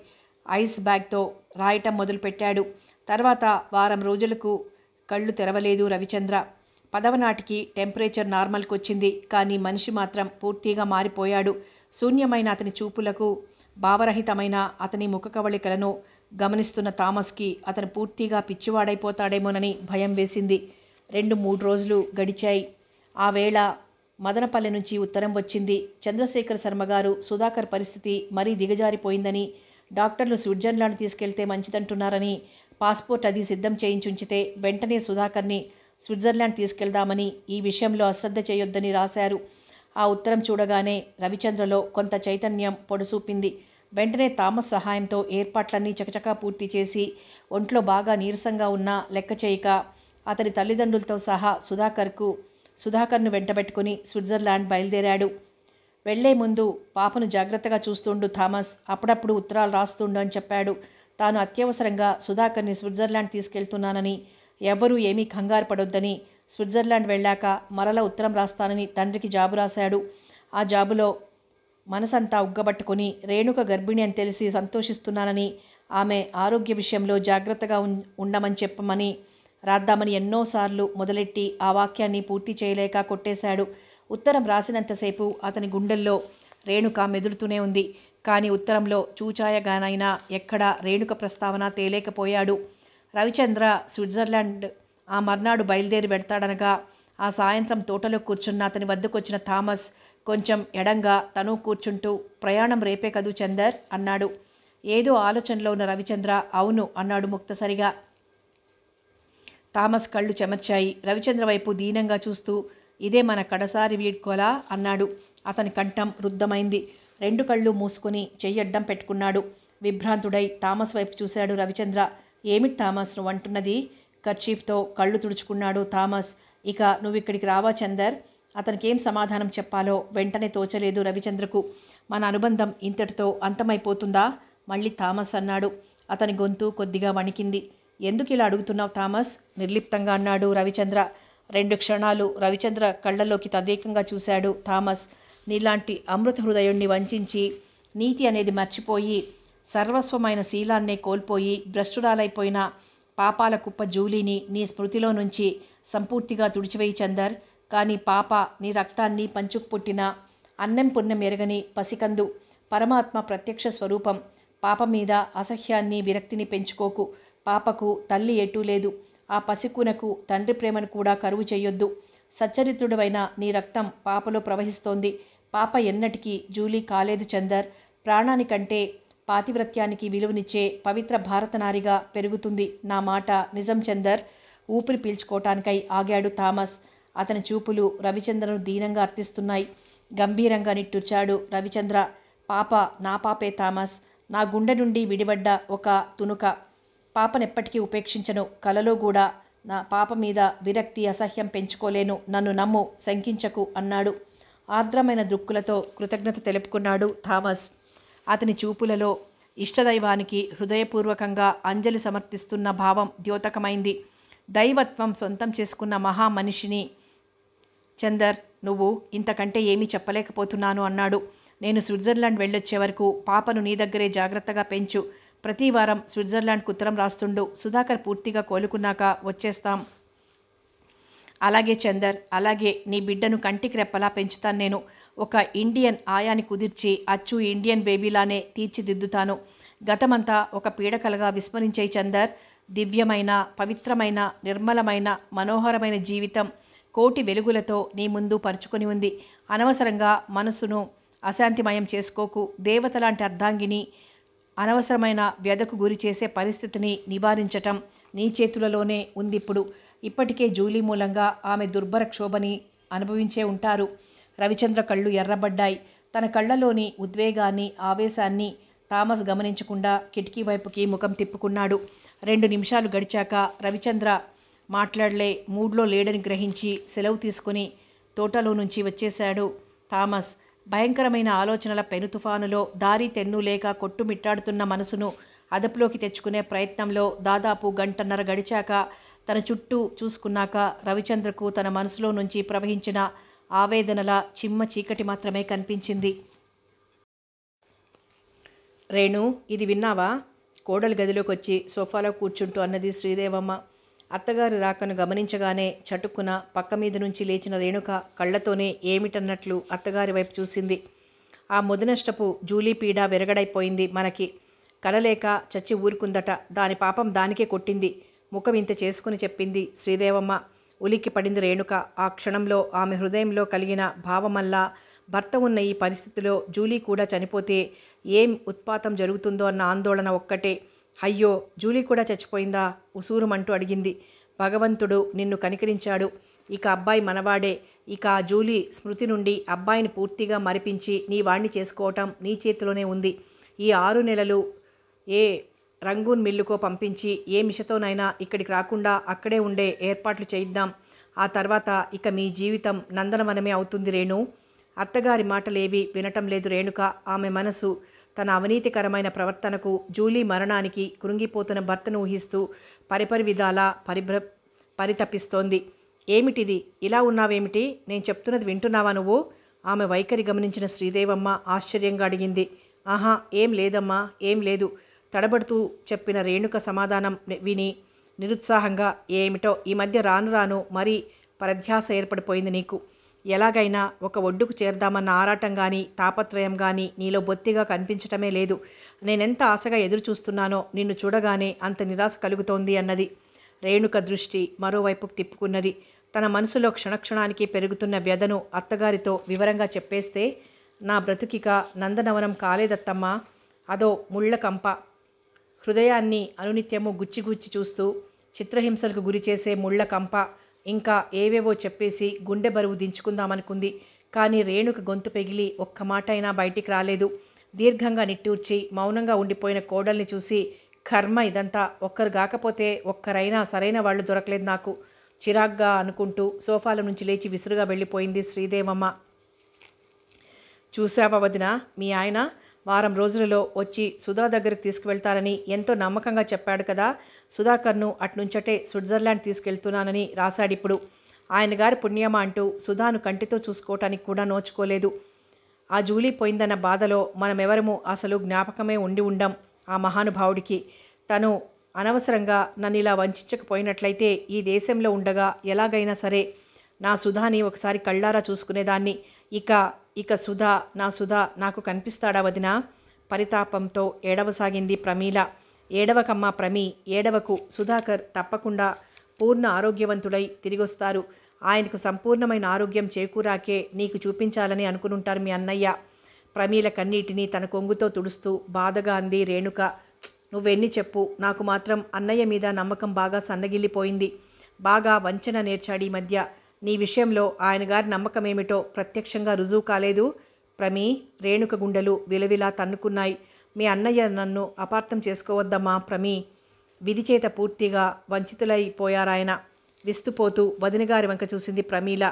ఐస్ బ్యాగ్తో రాయటం మొదలుపెట్టాడు. తర్వాత వారం రోజులకు కళ్ళు తెరవలేదు రవిచంద్ర. 10వ నాటికి టెంపరేచర్ నార్మల్కి వచ్చింది. కానీ మనిషి మాత్రం పూర్తిగా మారిపోయాడు. శూన్యమైన అతని చూపులకు, భావరహితమైన అతని ముఖ కవళికలను గమనిస్తున్న థామస్కి అతను పూర్తిగా పిచ్చివాడైపోతాడేమోనని భయం వేసింది. 2-3 రోజులు గడిచాయి. ఆ వేళ మదనపల్లె నుంచి ఉత్తరం వచ్చింది. చంద్రశేఖర శర్మగారు సుధాకర్ పరిస్థితి మరీ దిగజారిపోయిందని, డాక్టర్లు స్విట్జర్లాండ్ తీసుకెళ్తే మంచిదంటున్నారని, పాస్పోర్ట్ అది సిద్ధం చేయించుంచితే వెంటనే సుధాకర్ని స్విట్జర్లాండ్ తీసుకెళ్దామని, ఈ విషయంలో అశ్రద్ధ చేయొద్దని రాశారు. ఆ ఉత్తరం చూడగానే రవిచంద్రలో కొంత చైతన్యం పొడసూపింది. వెంటనే థామస్ సహాయంతో ఏర్పాట్లన్నీ చకచకా పూర్తి చేసి ఒంట్లో బాగా నీరసంగా ఉన్నా లెక్క చేయక అతని తల్లిదండ్రులతో సహా సుధాకర్ను వెంటబెట్టుకుని స్విట్జర్లాండ్ బయలుదేరాడు. వెళ్లే ముందు పాపను జాగ్రత్తగా చూస్తుండు థామస్, అప్పుడప్పుడు ఉత్తరాలు రాస్తుండు అని చెప్పాడు. తాను అత్యవసరంగా సుధాకర్ని స్విట్జర్లాండ్ తీసుకెళ్తున్నానని, ఎవరూ ఏమీ కంగారు పడొద్దని, స్విట్జర్లాండ్ వెళ్ళాక మరల ఉత్తరం రాస్తానని తండ్రికి జాబు రాశాడు. ఆ జాబులో మనసంతా ఉగ్గబట్టుకుని రేణుక గర్భిణి అని తెలిసి సంతోషిస్తున్నానని, ఆమె ఆరోగ్య విషయంలో జాగ్రత్తగా ఉండమని చెప్పమని రాద్దామని ఎన్నోసార్లు మొదలెట్టి ఆ వాక్యాన్ని పూర్తి చేయలేక కొట్టేశాడు. ఉత్తరం రాసినంతసేపు అతని గుండెల్లో రేణుక మెదులుతూనే ఉంది. కానీ ఉత్తరంలో చూచాయగానైనా ఎక్కడా రేణుక ప్రస్తావన తేలేకపోయాడు. రవిచంద్ర స్విట్జర్లాండ్ ఆ మర్నాడు బయలుదేరి వెడతాడనగా ఆ సాయంత్రం తోటలో కూర్చున్న అతని వద్దకొచ్చిన థామస్ కొంచెం ఎడంగా తను కూర్చుంటూ, ప్రయాణం రేపే కదూ చందర్ అన్నాడు. ఏదో ఆలోచనలో ఉన్న రవిచంద్ర అవును అన్నాడు ముక్తసరిగా. థామస్ కళ్ళు చెమర్చాయి. రవిచంద్ర వైపు దీనంగా చూస్తూ, ఇదే మన కడసారి వీడ్కోలా అన్నాడు. అతని కంఠం రుద్ధమైంది. 2 కళ్ళు మూసుకుని చెయ్యడ్డం పెట్టుకున్నాడు. విభ్రాంతుడై థామస్ వైపు చూశాడు రవిచంద్ర. ఏమిటి థామస్ నువ్వు అంటున్నది? కర్చీఫ్తో కళ్ళు తుడుచుకున్నాడు థామస్. ఇక నువ్విక్కడికి రావా చందర్? అతనికేం సమాధానం చెప్పాలో వెంటనే తోచలేదు రవిచంద్రకు. మన అనుబంధం ఇంతటితో అంతమైపోతుందా? మళ్ళీ థామస్ అన్నాడు. అతని గొంతు కొద్దిగా వణికింది. ఎందుకు ఇలా అడుగుతున్నావు థామస్? నిర్లిప్తంగా అన్నాడు రవిచంద్ర. 2 క్షణాలు రవిచంద్ర కళ్ళల్లోకి తదేకంగా చూశాడు థామస్. నీలాంటి అమృత హృదయుణ్ణి వంచించి, నీతి అనేది మర్చిపోయి, సర్వస్వమైన శీలాన్నే కోల్పోయి భ్రష్టురాలైపోయిన పాపాల కుప్ప జూలీని నీ స్మృతిలో నుంచి సంపూర్తిగా తుడిచివేయి చందర్. కానీ పాప నీ రక్తాన్ని పంచుకు పుట్టిన అన్నం పుణ్యం ఎరగని పసికందు, పరమాత్మ ప్రత్యక్ష స్వరూపం. పాప మీద అసహ్యాన్ని విరక్తిని పెంచుకోకు. పాపకు తల్లి ఎటూ లేదు. ఆ పసికునకు తండ్రి ప్రేమను కూడా కరువు చెయ్యొద్దు. సచ్చరిత్రుడవైన నీ రక్తం పాపలో ప్రవహిస్తోంది. పాప ఎన్నటికీ జూలీ కాలేదు చందర్. ప్రాణానికంటే పాతివ్రత్యానికి విలువనిచ్చే పవిత్ర భారతనారిగా పెరుగుతుంది. నా మాట నిజం చందర్. ఊపిరి పీల్చుకోవటానికై ఆగాడు థామస్. అతని చూపులు రవిచంద్రను దీనంగా అర్థిస్తున్నాయి. గంభీరంగా నిట్టూర్చాడు రవిచంద్ర. పాప నా పాపే థామస్. నా గుండె నుండి విడిపడ్డ ఒక తునుక. పాపనెప్పటికీ ఉపేక్షించను. కలలో కూడా నా పాప మీద విరక్తి అసహ్యం పెంచుకోలేను. నన్ను నమ్ము, శంకించకు అన్నాడు. ఆర్ద్రమైన దృక్కులతో కృతజ్ఞత తెలుపుకున్నాడు థామస్. అతని చూపులలో ఇష్టదైవానికి హృదయపూర్వకంగా అంజలి సమర్పిస్తున్న భావం ద్యోతకమైంది. దైవత్వం సొంతం చేసుకున్న మహామనిషిని చందర్, నువ్వు ఇంతకంటే ఏమీ చెప్పలేకపోతున్నాను అన్నాడు. నేను స్విట్జర్లాండ్ వెళ్ళొచ్చే వరకు పాపను నీ దగ్గరే జాగ్రత్తగా పెంచు. ప్రతి వారం స్విట్జర్లాండ్కు ఉత్తరం రాస్తుండు. సుధాకర్ పూర్తిగా కోలుకున్నాక వచ్చేస్తాం. అలాగే చందర్, అలాగే నీ బిడ్డను కంటికి రెప్పలా పెంచుతాను నేను. ఒక ఇండియన్ ఆయాని కుదిర్చి అచ్చు ఇండియన్ బేబీలానే తీర్చిదిద్దుతాను. గతమంతా ఒక పీడకలగా విస్మరించే చందర్. దివ్యమైన, పవిత్రమైన, నిర్మలమైన, మనోహరమైన జీవితం కోటి వెలుగులతో నీ ముందు పరుచుకొని ఉంది. అనవసరంగా మనసును అశాంతిమయం చేసుకోకు. దేవతలాంటి అర్ధాంగిని అనవసరమైన వ్యధకు గురి చేసే పరిస్థితిని నివారించటం నీ చేతులలోనే ఉందిప్పుడు. ఇప్పటికే జూలీ మూలంగా ఆమె దుర్భర క్షోభని అనుభవించే ఉంటారు. రవిచంద్ర కళ్ళు ఎర్రబడ్డాయి. తన కళ్ళలోని ఉద్వేగాన్ని, ఆవేశాన్ని థామస్ గమనించకుండా కిటికీ వైపుకి ముఖం తిప్పుకున్నాడు. 2 నిమిషాలు గడిచాక రవిచంద్ర మాట్లాడలే మూడ్లో లేడని గ్రహించి సెలవు తీసుకుని తోటలో నుంచి వచ్చేశాడు థామస్. భయంకరమైన ఆలోచనల పెనుతుఫానులో దారి తెన్ను లేక కొట్టుమిట్టాడుతున్న మనసును అదుపులోకి తెచ్చుకునే ప్రయత్నంలో దాదాపు గంటన్నర గడిచాక తన చుట్టూ చూసుకున్నాక రవిచంద్రకు తన మనసులో నుంచి ప్రవహించిన ఆవేదనల చిమ్మ చీకటి మాత్రమే కనిపించింది. రేణు, ఇది విన్నావా? కోడలి గదిలోకి వచ్చి సోఫాలో కూర్చుంటూ అన్నది శ్రీదేవమ్మ. అత్తగారి రాకను గమనించగానే చటుక్కున పక్క మీద నుంచి లేచిన రేణుక కళ్ళతోనే ఏమిటన్నట్లు అత్తగారి వైపు చూసింది. ఆ ముదనష్టపు జూలీ పీడ విరగడైపోయింది మనకి. కలలేక చచ్చి ఊరుకుందట. దాని పాపం దానికే కొట్టింది. ముఖం ఇంత చేసుకుని చెప్పింది శ్రీదేవమ్మ. ఉలిక్కి పడింది రేణుక. ఆ క్షణంలో ఆమె హృదయంలో కలిగిన భావమల్లా భర్త ఉన్న ఈ పరిస్థితిలో జూలీ కూడా చనిపోతే ఏం ఉత్పాతం జరుగుతుందో అన్న ఆందోళన ఒక్కటే. అయ్యో, జూలీ కూడా చచ్చిపోయిందా? ఉసూరుమంటూ అడిగింది. భగవంతుడు నిన్ను కనికరించాడు. ఇక అబ్బాయి మనవాడే. ఇక ఆ జూలీ స్మృతి నుండి అబ్బాయిని పూర్తిగా మరిపించి నీ వాణ్ణి చేసుకోవటం నీ చేతిలోనే ఉంది. ఈ 6 నెలలు ఏ రంగూన్ మిల్లుకో పంపించి ఏ మిషతోనైనా ఇక్కడికి రాకుండా అక్కడే ఉండే ఏర్పాట్లు చేయిద్దాం. ఆ తర్వాత ఇక మీ జీవితం నందనవనమే అవుతుంది రేణు. అత్తగారి మాటలేవి వినటం లేదు రేణుక. ఆమె మనసు తన అవినీతికరమైన ప్రవర్తనకు, జూలీ మరణానికి కృంగిపోతున్న భర్తను ఊహిస్తూ పరిపరి విధాలా పరితపిస్తోంది. ఏమిటిది? ఇలా ఉన్నావేమిటి? నేను చెప్తున్నది వింటున్నావా నువ్వు? ఆమె వైఖరి గమనించిన శ్రీదేవమ్మ ఆశ్చర్యంగా అడిగింది. ఆహా, ఏం లేదమ్మా, ఏం లేదు తడబడుతూ చెప్పిన రేణుక సమాధానం విని నిరుత్సాహంగా, ఏమిటో ఈ మధ్య రాను రాను మరీ పరధ్యాస ఏర్పడిపోయింది నీకు. ఎలాగైనా ఒక ఒడ్డుకు చేరదామన్న ఆరాటం కానీ తాపత్రయం కానీ నీలో బొత్తిగా కనిపించటమే లేదు. నేనెంత ఆశగా ఎదురు చూస్తున్నానో నిన్ను చూడగానే అంత నిరాశ కలుగుతోంది అన్నది. రేణుక దృష్టి మరోవైపుకు తిప్పుకున్నది. తన మనసులో క్షణక్షణానికి పెరుగుతున్న వ్యధను అత్తగారితో వివరంగా చెప్పేస్తే, నా బ్రతుకిక నందనవనం కాలేదత్తమ్మా. అదో ముళ్ళ కంప. హృదయాన్ని అనునిత్యము గుచ్చిగుచ్చి చూస్తూ చిత్రహింసలకు గురిచేసే ముళ్ళ కంప. ఇంకా ఏవేవో చెప్పేసి గుండె బరువు దించుకుందామనుకుంది. కానీ రేణుక గొంతు పెగిలి ఒక్క మాట అయినా బయటికి రాలేదు. దీర్ఘంగా నిట్టూర్చి మౌనంగా ఉండిపోయిన కోడల్ని చూసి, కర్మ ఇదంతా, ఒక్కరు కాకపోతే ఒక్కరైనా సరైన వాళ్ళు దొరకలేదు నాకు చిరాగ్గా అనుకుంటూ సోఫాల నుంచి లేచి విసురుగా వెళ్ళిపోయింది శ్రీదేవమ్మ. చూసావా వదిన, మీ ఆయన వారం రోజులలో వచ్చి సుధా దగ్గరికి తీసుకువెళ్తారని ఎంతో నమ్మకంగా చెప్పాడు కదా. సుధాకర్ను అట్నుంచటే స్విట్జర్లాండ్ తీసుకెళ్తున్నానని రాశాడిప్పుడు. ఆయన గారి పుణ్యమా అంటూ సుధాను కంటితో చూసుకోవటానికి కూడా నోచుకోలేదు. ఆ జూలీ పోయిందన్న బాధలో మనమెవరము అసలు జ్ఞాపకమే ఉండి ఉండం ఆ మహానుభావుడికి. తను అనవసరంగా నన్ను ఇలా వంచకపోయినట్లయితే ఈ దేశంలో ఉండగా ఎలాగైనా సరే నా సుధాని ఒకసారి కళ్ళారా చూసుకునేదాన్ని. ఇక సుధా, నా సుధా నాకు కనిపిస్తాడా వదినా? పరితాపంతో ఏడవసాగింది ప్రమీల. ఏడవకమ్మా ప్రమీ, ఏడవకు. సుధాకర్ తప్పకుండా పూర్ణ ఆరోగ్యవంతుడై తిరిగొస్తారు. ఆయనకు సంపూర్ణమైన ఆరోగ్యం చేకూరాకే నీకు చూపించాలని అనుకునుంటారు మీ అన్నయ్య. ప్రమీల కన్నీటిని తన కొంగుతో తుడుస్తూ బాధగా అంది రేణుక. నువ్వెన్ని చెప్పు, నాకు మాత్రం అన్నయ్య మీద నమ్మకం బాగా సన్నగిల్లిపోయింది. బాగా వంచన నేర్చాడు ఈ మధ్య. నీ విషయంలో ఆయన గారి నమ్మకమేమిటో ప్రత్యక్షంగా రుజువు కాలేదు ప్రమీ. రేణుక గుండెలు విలవిలా తన్నుకున్నాయి. మీ అన్నయ్య నన్ను అపార్థం చేసుకోవద్దమ్మా ప్రమీ. విధి చేత పూర్తిగా వంచితులైపోయారాయన. విస్తుపోతూ వదినగారి వంక చూసింది ప్రమీల.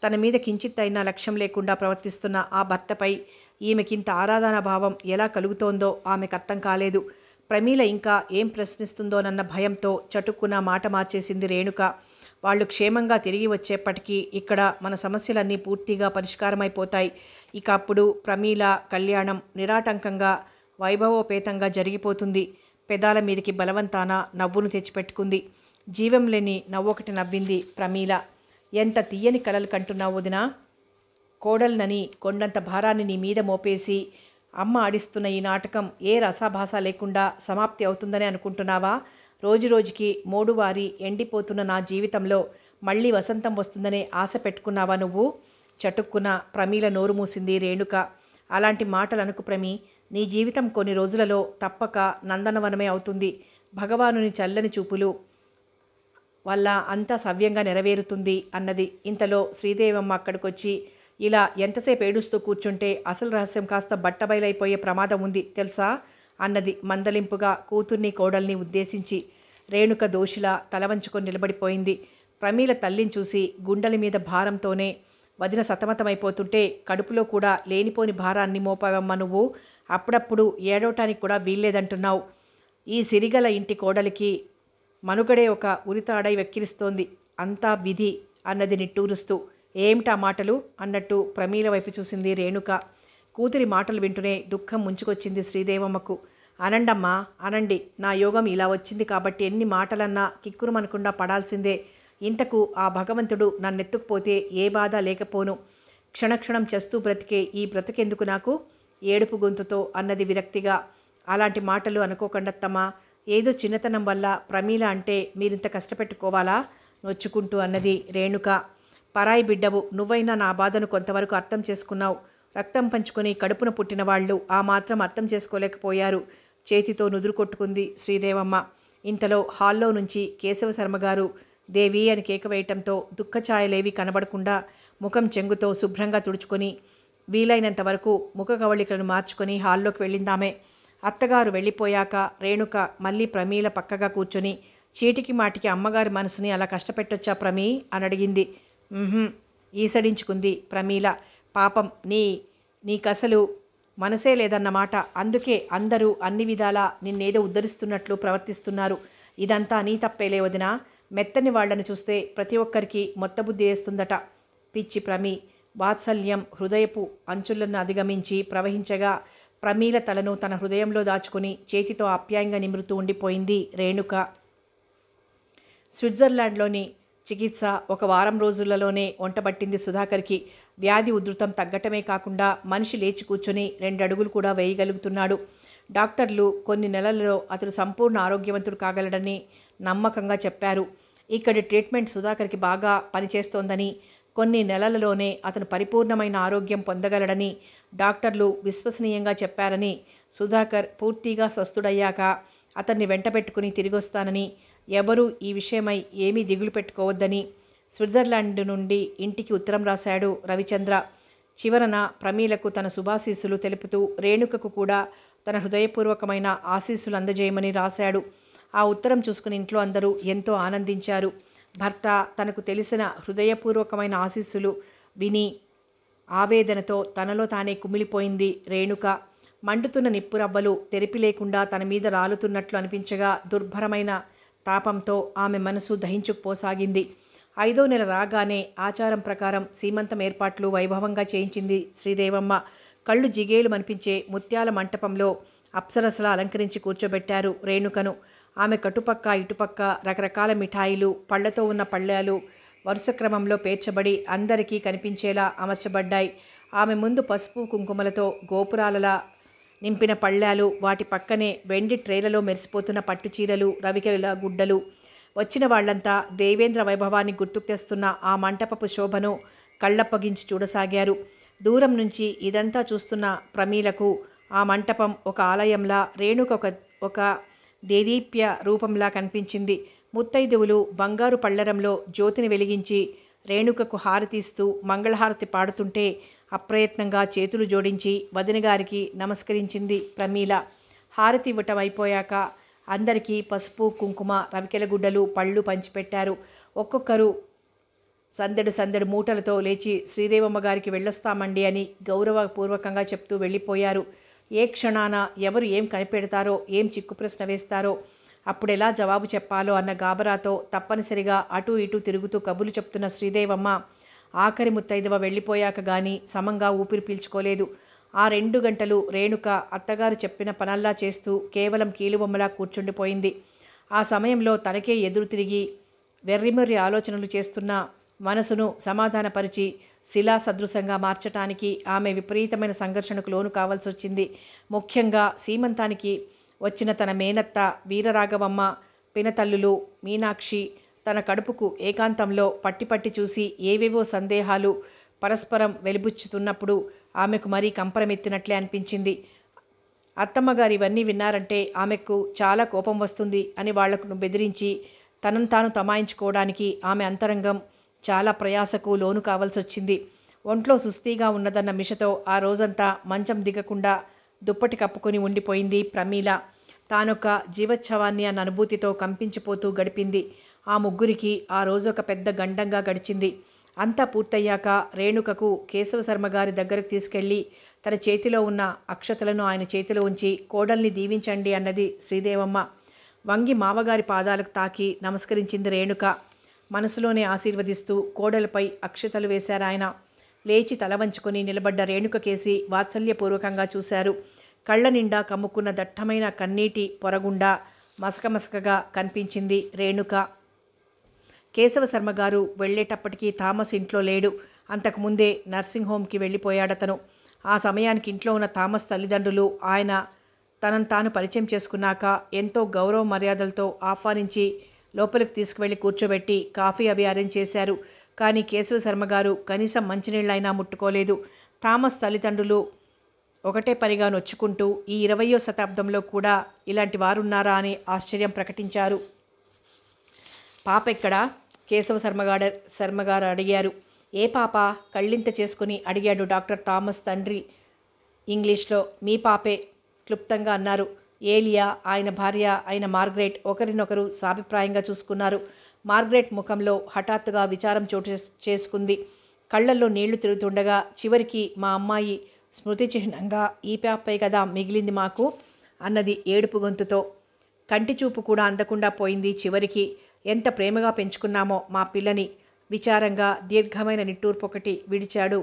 తన మీద కించిత్తైనా లక్ష్యం లేకుండా ప్రవర్తిస్తున్న ఆ భర్తపై ఈమెకింత ఆరాధనాభావం ఎలా కలుగుతోందో ఆమెకు అర్థం కాలేదు. ప్రమీల ఇంకా ఏం ప్రశ్నిస్తుందోనన్న భయంతో చటుక్కున మాట మార్చేసింది రేణుక. వాళ్ళు క్షేమంగా తిరిగి వచ్చేప్పటికీ ఇక్కడ మన సమస్యలన్నీ పూర్తిగా పరిష్కారమైపోతాయి. ఇక అప్పుడు ప్రమీల కళ్యాణం నిరాటంకంగా వైభవోపేతంగా జరిగిపోతుంది. పెదాల మీదకి బలవంతాన నవ్వును తెచ్చిపెట్టుకుంది. జీవం లేని నవ్వొకటి నవ్వింది ప్రమీల. ఎంత తీయని కలలు కంటున్నావు వదినా. కోడల్నని కొండంత భారాన్ని నీ మీద మోపేసి అమ్మ ఆడిస్తున్న ఈ నాటకం ఏ రసాభాస లేకుండా సమాప్తి అవుతుందని అనుకుంటున్నావా? రోజురోజుకి మోడువారి ఎండిపోతున్న నా జీవితంలో మళ్ళీ వసంతం వస్తుందనే ఆశ పెట్టుకున్నావా నువ్వు? చటుక్కున ప్రమీల నోరు మూసింది రేణుక. అలాంటి మాటలు అనుకు ప్రమీ. నీ జీవితం కొన్ని రోజులలో తప్పక నందనవనమే అవుతుంది. భగవానుని చల్లని చూపులు వల్ల అంతా సవ్యంగా నెరవేరుతుంది అన్నది. ఇంతలో శ్రీదేవమ్మ అక్కడికొచ్చి, ఇలా ఎంతసేపు ఏడుస్తూ కూర్చుంటే అసలు రహస్యం కాస్త బట్టబయలైపోయే ప్రమాదం ఉంది తెలుసా అన్నది మందలింపుగా కూతుర్ని కోడల్ని ఉద్దేశించి. రేణుక దోషిలా తలవంచుకొని నిలబడిపోయింది. ప్రమీల తల్లిని చూసి గుండెల మీద భారంతోనే వదిన సతమతమైపోతుంటే కడుపులో కూడా లేనిపోని భారాన్ని మోపావమ్మ నువ్వు. అప్పుడప్పుడు ఏడవటానికి కూడా వీల్లేదంటున్నావు. ఈ సిరిగల ఇంటి కోడలికి మనుగడే ఒక ఉరితాడై వెక్కిరిస్తోంది. అంతా విధి అన్నది నిట్టూరుస్తూ. ఏమిటా మాటలు అన్నట్టు ప్రమీల వైపు చూసింది రేణుక. కూతురి మాటలు వింటూనే దుఃఖం ముంచుకొచ్చింది శ్రీదేవమ్మకు. అనండమ్మా అనండి, నా యోగం ఇలా వచ్చింది కాబట్టి ఎన్ని మాటలన్నా కిక్కురుమనకుండా పడాల్సిందే. ఇంతకు ఆ భగవంతుడు నన్నెత్తుకుపోతే ఏ బాధ లేకపోను. క్షణక్షణం చేస్తూ బ్రతికే ఈ బ్రతికెందుకు నాకు? ఏడుపు గొంతుతో అన్నది విరక్తిగా. అలాంటి మాటలు అనుకోకండత్తమ్మా. ఏదో చిన్నతనం వల్ల ప్రమీల అంటే మీరింత కష్టపెట్టుకోవాలా? నొచ్చుకుంటూ అన్నది రేణుక. పరాయి బిడ్డవు, నువ్వైనా నా బాధను కొంతవరకు అర్థం చేసుకున్నావు. రక్తం పంచుకొని కడుపున పుట్టిన వాళ్ళు ఆ మాత్రం అర్థం చేసుకోలేకపోయారు. చేతితో నుదురు కొట్టుకుంది శ్రీదేవమ్మ. ఇంతలో హాల్లో నుంచి కేశవ శర్మగారు దేవి అని కేక వేయటంతో దుఃఖఛాయలేవి కనబడకుండా ముఖం చెంగుతో శుభ్రంగా తుడుచుకొని వీలైనంత వరకు ముఖ కవళికలను మార్చుకొని హాల్లోకి వెళ్ళిందామే. అత్తగారు వెళ్ళిపోయాక రేణుక మళ్ళీ ప్రమీల పక్కగా కూర్చొని, చీటికి మాటికి అమ్మగారి మనసుని అలా కష్టపెట్టొచ్చా ప్రమీ అని అడిగింది. ఈసడించుకుంది ప్రమీల. పాపం నీకసలు మనసే లేదన్నమాట. అందుకే అందరూ అన్ని విధాలా నిన్నేదో ఉద్ధరిస్తున్నట్లు ప్రవర్తిస్తున్నారు. ఇదంతా నీ తప్పేలే వదినా. మెత్తని వాళ్లను చూస్తే ప్రతి ఒక్కరికి మొత్తబుద్ధి వేస్తుందట. పిచ్చి ప్రమీ. వాత్సల్యం హృదయపు అంచులను అధిగమించి ప్రవహించగా ప్రమీల తలను తన హృదయంలో దాచుకుని చేతితో ఆప్యాయంగా నిమురుతూ ఉండిపోయింది రేణుక. స్విట్జర్లాండ్లోని చికిత్స ఒక వారం రోజులలోనే వంటబట్టింది సుధాకర్కి. వ్యాధి ఉధృతం తగ్గటమే కాకుండా మనిషి లేచి కూర్చొని 2 అడుగులు కూడా వేయగలుగుతున్నాడు. డాక్టర్లు కొన్ని నెలలలో అతడు సంపూర్ణ ఆరోగ్యవంతుడు కాగలడని నమ్మకంగా చెప్పారు. ఇక్కడి ట్రీట్మెంట్ సుధాకర్కి బాగా పనిచేస్తోందని, కొన్ని నెలలలోనే అతను పరిపూర్ణమైన ఆరోగ్యం పొందగలడని డాక్టర్లు విశ్వసనీయంగా చెప్పారని, సుధాకర్ పూర్తిగా స్వస్థుడయ్యాక అతన్ని వెంటబెట్టుకుని తిరిగొస్తానని, ఎవరూ ఈ విషయమై ఏమీ దిగులు పెట్టుకోవద్దని స్విట్జర్లాండ్ నుండి ఇంటికి ఉత్తరం రాశాడు రవిచంద్ర. చివరన ప్రమీలకు తన శుభాశీస్సులు తెలుపుతూ రేణుకకు కూడా తన హృదయపూర్వకమైన ఆశీస్సులు అందజేయమని రాశాడు. ఆ ఉత్తరం చూసుకుని ఇంట్లో అందరూ ఎంతో ఆనందించారు. భర్త తనకు తెలిసిన హృదయపూర్వకమైన ఆశీస్సులు విని ఆవేదనతో తనలో తానే కుమిలిపోయింది రేణుక. మండుతున్న నిప్పురవ్వలు తెరిపి లేకుండా తన మీద రాలుతున్నట్లు అనిపించగా దుర్భరమైన తాపంతో ఆమె మనసు దహించుకుపోసాగింది. 5వ నెల రాగానే ఆచారం ప్రకారం సీమంతం ఏర్పాట్లు వైభవంగా చేయించింది శ్రీదేవమ్మ. కళ్ళు జిగేలు మనిపించే ముత్యాల మంటపంలో అప్సరసలా అలంకరించి కూర్చోబెట్టారు రేణుకను. ఆమె కటుపక్క ఇటుపక్క రకరకాల మిఠాయిలు, పళ్లతో ఉన్న పళ్ళాలు వరుస క్రమంలో పేర్చబడి అందరికీ కనిపించేలా అమర్చబడ్డాయి. ఆమె ముందు పసుపు కుంకుమలతో గోపురాలలా నింపిన పళ్ళాలు, వాటి పక్కనే వెండి ట్రేలలో మెరిసిపోతున్న పట్టుచీరలు, రవికెల గుడ్డలు. వచ్చిన వాళ్లంతా దేవేంద్ర వైభవాన్ని గుర్తుకు తెస్తున్న ఆ మంటపపు శోభను కళ్ళప్పగించి చూడసాగారు. దూరం నుంచి ఇదంతా చూస్తున్న ప్రమీలకు ఆ మంటపం ఒక ఆలయంలా, రేణుక ఒక దేదీప్య రూపంలా కనిపించింది. ముత్తైదువులు బంగారు పళ్ళెరంలో జ్యోతిని వెలిగించి రేణుకకు హారతిస్తూ మంగళహారతి పాడుతుంటే అప్రయత్నంగా చేతులు జోడించి వదినగారికి నమస్కరించింది ప్రమీల. హారతి ఇవ్వటం అయిపోయాక అందరికీ పసుపు కుంకుమ రవికెల గుడ్డలు పళ్ళు పంచిపెట్టారు. ఒక్కొక్కరు సందడి మూటలతో లేచి శ్రీదేవమ్మ గారికి వెళ్ళొస్తామండి అని గౌరవపూర్వకంగా చెప్తూ వెళ్ళిపోయారు. ఏ క్షణాన ఎవరు ఏం కనిపెడతారో, ఏం చిక్కు ప్రశ్న వేస్తారో, అప్పుడెలా జవాబు చెప్పాలో అన్న గాబరాతో తప్పనిసరిగా అటూ ఇటూ తిరుగుతూ కబుర్లు చెప్తున్న శ్రీదేవమ్మ ఆఖరి ముత్తైదవ వెళ్ళిపోయాక గాని సమంగా ఊపిరి పీల్చుకోలేదు. ఆ 2 గంటలు రేణుక అత్తగారు చెప్పిన పనల్లా చేస్తూ కేవలం కీలుబొమ్మలా కూర్చుండిపోయింది. ఆ సమయంలో తనకే ఎదురు తిరిగి వెర్రిమొర్రి ఆలోచనలు చేస్తున్న మనసును సమాధానపరిచి శిలా సదృశంగా మార్చటానికి ఆమె విపరీతమైన సంఘర్షణకు లోను కావాల్సి వచ్చింది. ముఖ్యంగా సీమంతానికి వచ్చిన తన మేనత్త వీరరాఘవమ్మ, పినతల్లులు మీనాక్షి తన కడుపుకు ఏకాంతంలో పట్టి చూసి ఏవేవో సందేహాలు పరస్పరం వెలిబుచ్చుతున్నప్పుడు ఆమెకు మరీ కంపరమెత్తినట్లే అనిపించింది. అత్తమ్మగారు ఇవన్నీ విన్నారంటే ఆమెకు చాలా కోపం వస్తుంది అని వాళ్లకు బెదిరించి తనను తాను తమాయించుకోవడానికి ఆమె అంతరంగం చాలా ప్రయాసకు లోను కావాల్సి వచ్చింది. ఒంట్లో సుస్తీగా ఉన్నదన్న మిషతో ఆ రోజంతా మంచం దిగకుండా దుప్పటి కప్పుకొని ఉండిపోయింది ప్రమీల. తానొక జీవోత్సవాన్ని అన్న అనుభూతితో కంపించిపోతూ గడిపింది. ఆ ముగ్గురికి ఆ రోజు ఒక పెద్ద గండంగా గడిచింది. అంతా పూర్తయ్యాక రేణుకకు కేశవశర్మగారి దగ్గరకు తీసుకెళ్లి తన చేతిలో ఉన్న అక్షతలను ఆయన చేతిలో ఉంచి కోడల్ని దీవించండి అన్నది శ్రీదేవమ్మ. వంగి మామగారి పాదాలకు తాకి నమస్కరించింది రేణుక. మనసులోనే ఆశీర్వదిస్తూ కోడలపై అక్షతలు వేశారాయన. లేచి తల వంచుకొని నిలబడ్డ రేణుక కేసి వాత్సల్యపూర్వకంగా చూశారు. కళ్ళ నిండా కమ్ముకున్న దట్టమైన కన్నీటి పొరగుండా మసకమసకగా కనిపించింది రేణుక. కేశవశర్మగారు వెళ్లేటప్పటికీ థామస్ ఇంట్లో లేడు. అంతకుముందే నర్సింగ్ హోమ్కి వెళ్ళిపోయాడతను. ఆ సమయానికి ఇంట్లో ఉన్న థామస్ తల్లిదండ్రులు ఆయన తనను తాను పరిచయం చేసుకున్నాక ఎంతో గౌరవ మర్యాదలతో ఆహ్వానించి లోపలికి తీసుకువెళ్ళి కూర్చోబెట్టి కాఫీ అవి అరేంజ్ చేశారు. కానీ కేశవశర్మగారు కనీసం మంచినీళ్ళైనా ముట్టుకోలేదు. థామస్ తల్లిదండ్రులు ఒకటే పనిగా నొచ్చుకుంటూ ఈ 20వ శతాబ్దంలో కూడా ఇలాంటి వారున్నారా అని ఆశ్చర్యం ప్రకటించారు. పాపెక్కడా? శర్మగారు అడిగారు. ఏ పాప? కళ్ళింత చేసుకుని అడిగాడు డాక్టర్ థామస్ తండ్రి ఇంగ్లీష్లో. మీ పాపే క్లుప్తంగా అన్నారు. ఏలియా, ఆయన భార్య అయిన మార్గరెట్ ఒకరినొకరు సాభిప్రాయంగా చూసుకున్నారు. మార్గరెట్ ముఖంలో హఠాత్తుగా విచారం చోటు చేసుకుంది. కళ్ళల్లో నీళ్లు తిరుగుతుండగా చివరికి మా అమ్మాయి స్మృతి చిహ్నంగా ఈ పాపే కదా మిగిలింది మాకు అన్నది ఏడుపు గొంతుతో. కంటి చూపు కూడా అందకుండా పోయింది చివరికి. ఎంత ప్రేమగా పెంచుకున్నామో మా పిల్లని. విచారంగా దీర్ఘమైన నిట్టూర్పొకటి విడిచాడు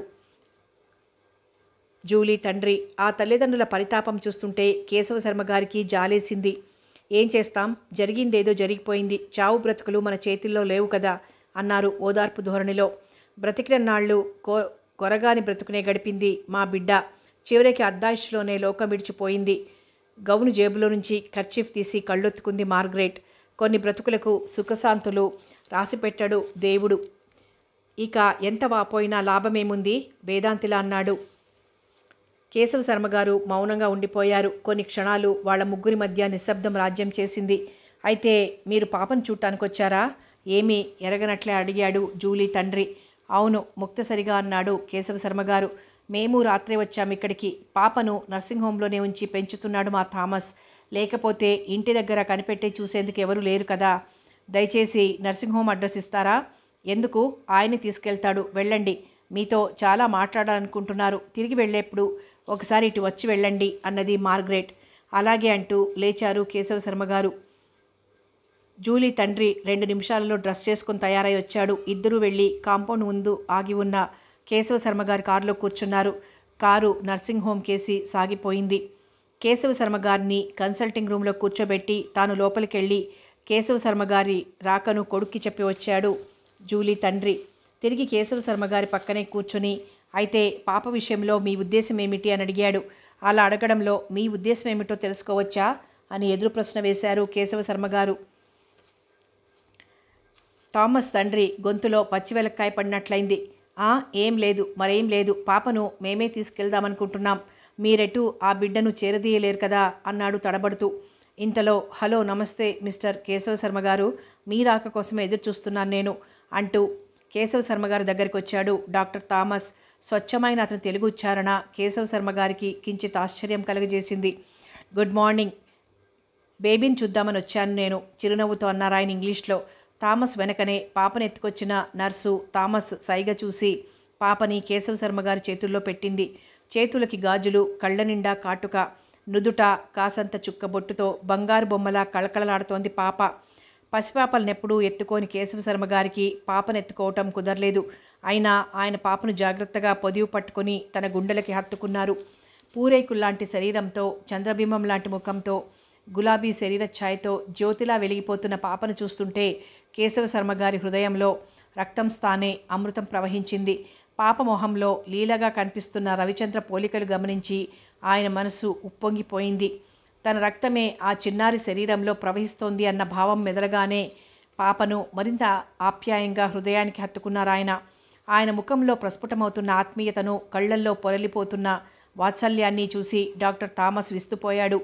జూలీ తండ్రి. ఆ తల్లిదండ్రుల పరితాపం చూస్తుంటే కేశవశర్మగారికి జాలేసింది. ఏం చేస్తాం, జరిగిందేదో జరిగిపోయింది. చావు బ్రతుకులు మన చేతిల్లో లేవు కదా అన్నారు ఓదార్పు ధోరణిలో. బ్రతికిన నాళ్ళు కొరగాని బ్రతుకునే గడిపింది మా బిడ్డ. చివరికి అర్ధాయుష్లోనే లోకం విడిచిపోయింది. గౌను జేబులో నుంచి కర్చీఫ్ తీసి కళ్ళొత్తుకుంది మార్గరెట్. కొన్ని బ్రతుకులకు సుఖశాంతులు రాసిపెట్టాడు దేవుడు. ఇక ఎంత వాపోయినా లాభమేముంది వేదాంతిలా అన్నాడు. కేశవశర్మగారు మౌనంగా ఉండిపోయారు. కొన్ని క్షణాలు వాళ్ళ ముగ్గురి మధ్య నిశ్శబ్దం రాజ్యం చేసింది. అయితే మీరు పాపను చూడటానికి వచ్చారా? ఏమీ ఎరగనట్లే అడిగాడు జూలీ తండ్రి. అవును, ముక్తసరిగా అన్నాడు కేశవశర్మగారు. మేము రాత్రే వచ్చాము ఇక్కడికి. పాపను నర్సింగ్ హోంలోనే ఉంచి పెంచుతున్నాడు మా థామస్. లేకపోతే ఇంటి దగ్గర కనిపెట్టి చూసేందుకు ఎవరు లేరు కదా. దయచేసి నర్సింగ్ హోమ్ అడ్రస్ ఇస్తారా? ఎందుకు, ఆయన్ని తీసుకెళ్తాడు, వెళ్ళండి. మీతో చాలా మాట్లాడాలనుకుంటున్నారు. తిరిగి వెళ్ళేప్పుడు ఒకసారి ఇటు వచ్చి వెళ్ళండి అన్నది మార్గరెట్. అలాగే అంటూ లేచారు కేశవశర్మగారు. జూలీ తండ్రి 2 నిమిషాలలో డ్రెస్ చేసుకుని తయారై వచ్చాడు. ఇద్దరూ వెళ్ళి కాంపౌండ్ ముందు ఆగి ఉన్న కేశవశర్మగారి కారులో కూర్చున్నారు. కారు నర్సింగ్ హోమ్ కేసి సాగిపోయింది. కేశవశర్మగారిని కన్సల్టింగ్ రూమ్లో కూర్చోబెట్టి తాను లోపలికెళ్ళి కేశవశర్మగారి రాకను కొడుక్కి చెప్పి వచ్చాడు జూలీ తండ్రి. తిరిగి కేశవశర్మగారి పక్కనే కూర్చుని, అయితే పాప విషయంలో మీ ఉద్దేశం ఏమిటి అని అడిగాడు. అలా అడగడంలో మీ ఉద్దేశం ఏమిటో తెలుసుకోవచ్చా అని ఎదురు ప్రశ్న వేశారు కేశవశర్మగారు. థామస్ తండ్రి గొంతులో పచ్చివెలక్కాయ పడినట్లయింది. ఏం లేదు, మరేం లేదు. పాపను మేమే తీసుకెళ్దామనుకుంటున్నాం. మీరెటు ఆ బిడ్డను చేరదీయలేరు కదా అన్నాడు తడబడుతూ. ఇంతలో హలో, నమస్తే మిస్టర్ కేశవశర్మగారు, మీ రాక కోసమే ఎదురు చూస్తున్నాను నేను అంటూ కేశవశర్మగారి దగ్గరికి వచ్చాడు డాక్టర్ థామస్. స్వచ్ఛమైన అతని తెలుగు ఉచ్చారణ కేశవశర్మగారికి కించిత్ ఆశ్చర్యం కలుగజేసింది. గుడ్ మార్నింగ్ బేబీని చూద్దామని వచ్చాను నేను, చిరునవ్వుతో అన్నారు ఆయన ఇంగ్లీష్లో. థామస్ వెనకనే పాపను ఎత్తుకొచ్చిన నర్సు థామస్ సైగ చూసి పాపని కేశవ శర్మ గారి చేతుల్లో పెట్టింది. చేతులకి గాజులు, కళ్ళ నిండా కాటుక, నుదుట కాసంత చుక్క బొట్టుతో బంగారు బొమ్మలా కళకళలాడుతోంది పాప. పసిపాపలనెప్పుడూ ఎత్తుకొని కేశవ శర్మ గారికి పాపనెత్తుకోవటం కుదరలేదు. అయినా ఆయన పాపను జాగ్రత్తగా పొదివి పట్టుకొని తన గుండెలకి హత్తుకున్నారు. పూరేకుల్లాంటి శరీరంతో, చంద్రబింబం లాంటి ముఖంతో, గులాబీ శరీర ఛాయతో జ్యోతిలా వెలిగిపోతున్న పాపను చూస్తుంటే కేశవ శర్మ గారి హృదయంలో రక్తం స్థానే అమృతం ప్రవహించింది. పాప మొహంలో లీలగా కనిపిస్తున్న రవిచంద్ర పోలికలు గమనించి ఆయన మనసు ఉప్పొంగిపోయింది. తన రక్తమే ఆ చిన్నారి శరీరంలో ప్రవహిస్తోంది అన్న భావం మెదలగానే పాపను మరింత ఆప్యాయంగా హృదయానికి హత్తుకున్నారాయన. ఆయన ముఖంలో ప్రస్ఫుటమవుతున్న ఆత్మీయతను, కళ్లల్లో పొరలిపోతున్న వాత్సల్యాన్ని చూసి డాక్టర్ థామస్ విస్తుపోయాడు.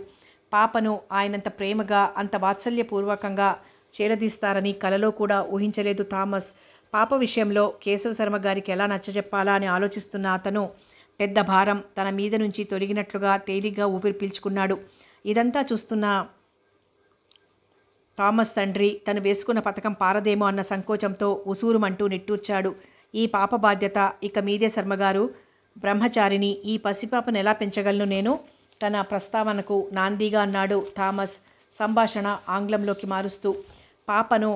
పాపను ఆయనంత ప్రేమగా, అంత వాత్సల్యపూర్వకంగా చేరదీస్తారని కలలో కూడా ఊహించలేదు థామస్. పాప విషయంలో కేశవ శర్మ గారికి ఎలా నచ్చజెప్పాలా అని ఆలోచిస్తున్న అతను పెద్ద భారం తన మీద నుంచి తొలగినట్లుగా తేలిగ్గా ఊపిరి పీల్చుకున్నాడు. ఇదంతా చూస్తున్న థామస్ తండ్రి తను వేసుకున్న పథకం పారదేమో అన్న సంకోచంతో ఉసూరుమంటూ నిట్టూర్చాడు. ఈ పాప బాధ్యత ఇక మీదే శర్మగారు. బ్రహ్మచారిని ఈ పసిపాపను ఎలా పెంచగలను నేను? తన ప్రస్తావనకు నాందీగా అన్నాడు థామస్, సంభాషణ ఆంగ్లంలోకి మారుస్తూ. పాపను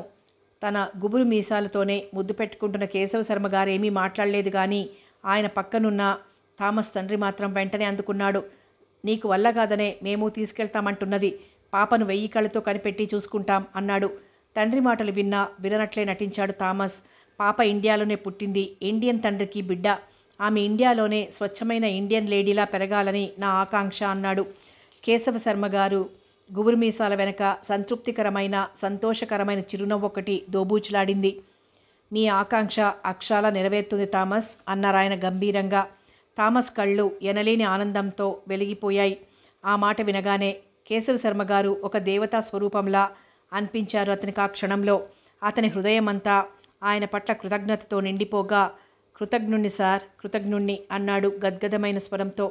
తన గుబురు మీసాలతోనే ముద్దు పెట్టుకుంటున్న కేశవ శర్మ గారు ఏమీ మాట్లాడలేదు. కానీ ఆయన పక్కనున్న థామస్ తండ్రి మాత్రం వెంటనే అందుకున్నాడు. నీకు వల్ల కాదనే మేము తీసుకెళ్తామంటున్నది. పాపను 1000 కళ్ళతో కనిపెట్టి చూసుకుంటాం అన్నాడు. తండ్రి మాటలు విననట్లే నటించాడు థామస్. పాప ఇండియాలోనే పుట్టింది. ఇండియన్ తండ్రికి బిడ్డ. ఆమె ఇండియాలోనే స్వచ్ఛమైన ఇండియన్ లేడీలా పెరగాలని నా ఆకాంక్ష అన్నాడు. కేశవ శర్మ గారు గుబురు మీసాల వెనక సంతృప్తికరమైన, సంతోషకరమైన చిరునవ్వు ఒకటి దోబూచులాడింది. మీ ఆకాంక్ష అక్షరాల నెరవేరుతుంది థామస్ అన్నారాయన గంభీరంగా. థామస్ కళ్ళు ఎనలేని ఆనందంతో వెలిగిపోయాయి. ఆ మాట వినగానే కేశవ శర్మ గారు ఒక దేవతా స్వరూపంలా అనిపించారు అతనికి. ఆ క్షణంలో అతని హృదయమంతా ఆయన పట్ల కృతజ్ఞతతో నిండిపోగా, కృతజ్ఞుణ్ణి సార్, కృతజ్ఞుణ్ణి అన్నాడు గద్గదమైన స్వరంతో.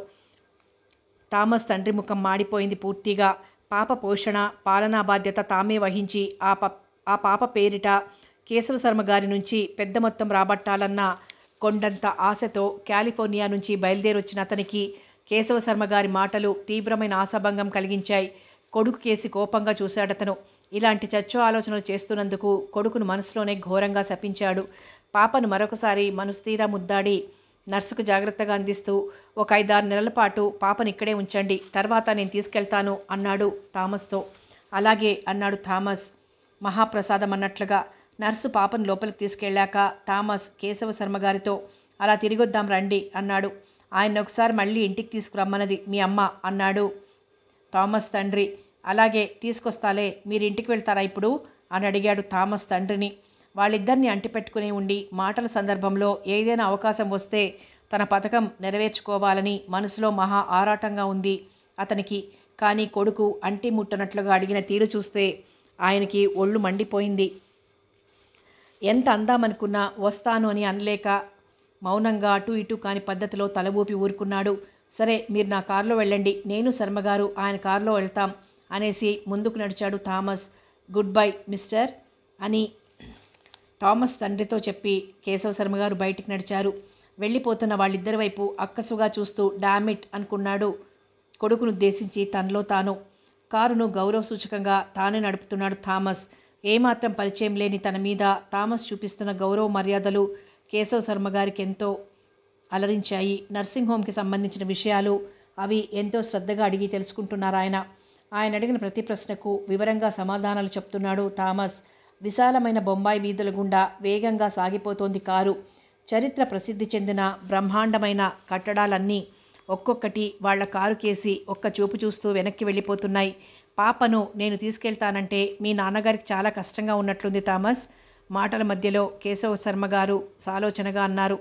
థామస్ తండ్రి ముఖం మాడిపోయింది పూర్తిగా. పాప పోషణ, పాలనా బాధ్యత తామే వహించి ఆ పాప పేరిట కేశవ శర్మ గారి నుంచి పెద్ద మొత్తం రాబట్టాలన్న కొండంత ఆశతో కాలిఫోర్నియా నుంచి బయలుదేరొచ్చిన అతనికి కేశవ శర్మ గారి మాటలు తీవ్రమైన ఆశాభంగం కలిగించాయి. కొడుకు కేసి కోపంగా చూశాడతను. ఇలాంటి చచ్చో ఆలోచనలు చేస్తున్నందుకు కొడుకును మనసులోనే ఘోరంగా శపించాడు. పాపను మరొకసారి మనస్తీరా ముద్దాడి నర్సుకు జాగ్రత్తగా అందిస్తూ, ఒక 5-6 నెలల పాటు పాపను ఇక్కడే ఉంచండి, తర్వాత నేను తీసుకెళ్తాను అన్నాడు థామస్తో. అలాగే అన్నాడు థామస్ మహాప్రసాదం అన్నట్లుగా. నర్సు పాపను లోపలికి తీసుకెళ్ళాక థామస్ కేశవ శర్మ గారితో, అలా తిరిగొద్దాం రండి అన్నాడు. ఆయన ఒకసారి మళ్ళీ ఇంటికి తీసుకురమ్మన్నది మీ అమ్మ అన్నాడు థామస్ తండ్రి. అలాగే తీసుకొస్తాలే, మీరు ఇంటికి వెళ్తారా ఇప్పుడు అని అడిగాడు థామస్ తండ్రిని. వాళ్ళిద్దరిని అంటిపెట్టుకుని ఉండి మాటల సందర్భంలో ఏదైనా అవకాశం వస్తే తన పథకం నెరవేర్చుకోవాలని మనసులో మహా ఆరాటంగా ఉంది అతనికి. కానీ కొడుకు అంటి ముట్టనట్లుగా అడిగిన తీరు చూస్తే ఆయనకి ఒళ్ళు మండిపోయింది. ఎంత అందామనుకున్నా వస్తాను అని అనలేక మౌనంగా అటు ఇటు కాని పద్ధతిలో తల ఊపి ఊరుకున్నాడు. సరే, మీరు నా కారులో వెళ్ళండి, నేను శర్మగారు ఆయన కారులో వెళ్తాం అనేసి ముందుకు నడిచాడు థామస్. గుడ్ బై మిస్టర్ అని థామస్ తండ్రితో చెప్పి కేశవ శర్మ గారు బయటికి నడిచారు. వెళ్ళిపోతున్న వాళ్ళిద్దరి వైపు అక్కసుగా చూస్తూ డామిట్ అనుకున్నాడు కొడుకును ఉద్దేశించి తనలో తాను. కారును గౌరవ సూచకంగా తానే నడుపుతున్నాడు థామస్. ఏమాత్రం పరిచయం లేని తన మీద థామస్ చూపిస్తున్న గౌరవ మర్యాదలు కేశవ శర్మ గారికి ఎంతో అలరించాయి. నర్సింగ్ హోమ్కి సంబంధించిన విషయాలు అవి ఎంతో శ్రద్ధగా అడిగి తెలుసుకుంటున్నారు ఆయన. ఆయన అడిగిన ప్రతి ప్రశ్నకు వివరంగా సమాధానాలు చెప్తున్నాడు థామస్. విశాలమైన బొంబాయి వీధుల గుండా వేగంగా సాగిపోతోంది కారు. చరిత్ర ప్రసిద్ధి చెందిన బ్రహ్మాండమైన కట్టడాలన్నీ ఒక్కొక్కటి వాళ్ల కారు కేసి ఒక్క చూపు చూస్తూ వెనక్కి వెళ్ళిపోతున్నాయి. పాపను నేను తీసుకెళ్తానంటే మీ నాన్నగారికి చాలా కష్టంగా ఉన్నట్లుంది థామస్. మాటల మధ్యలో కేశవ శర్మ గారు సాలోచనగా అన్నారు.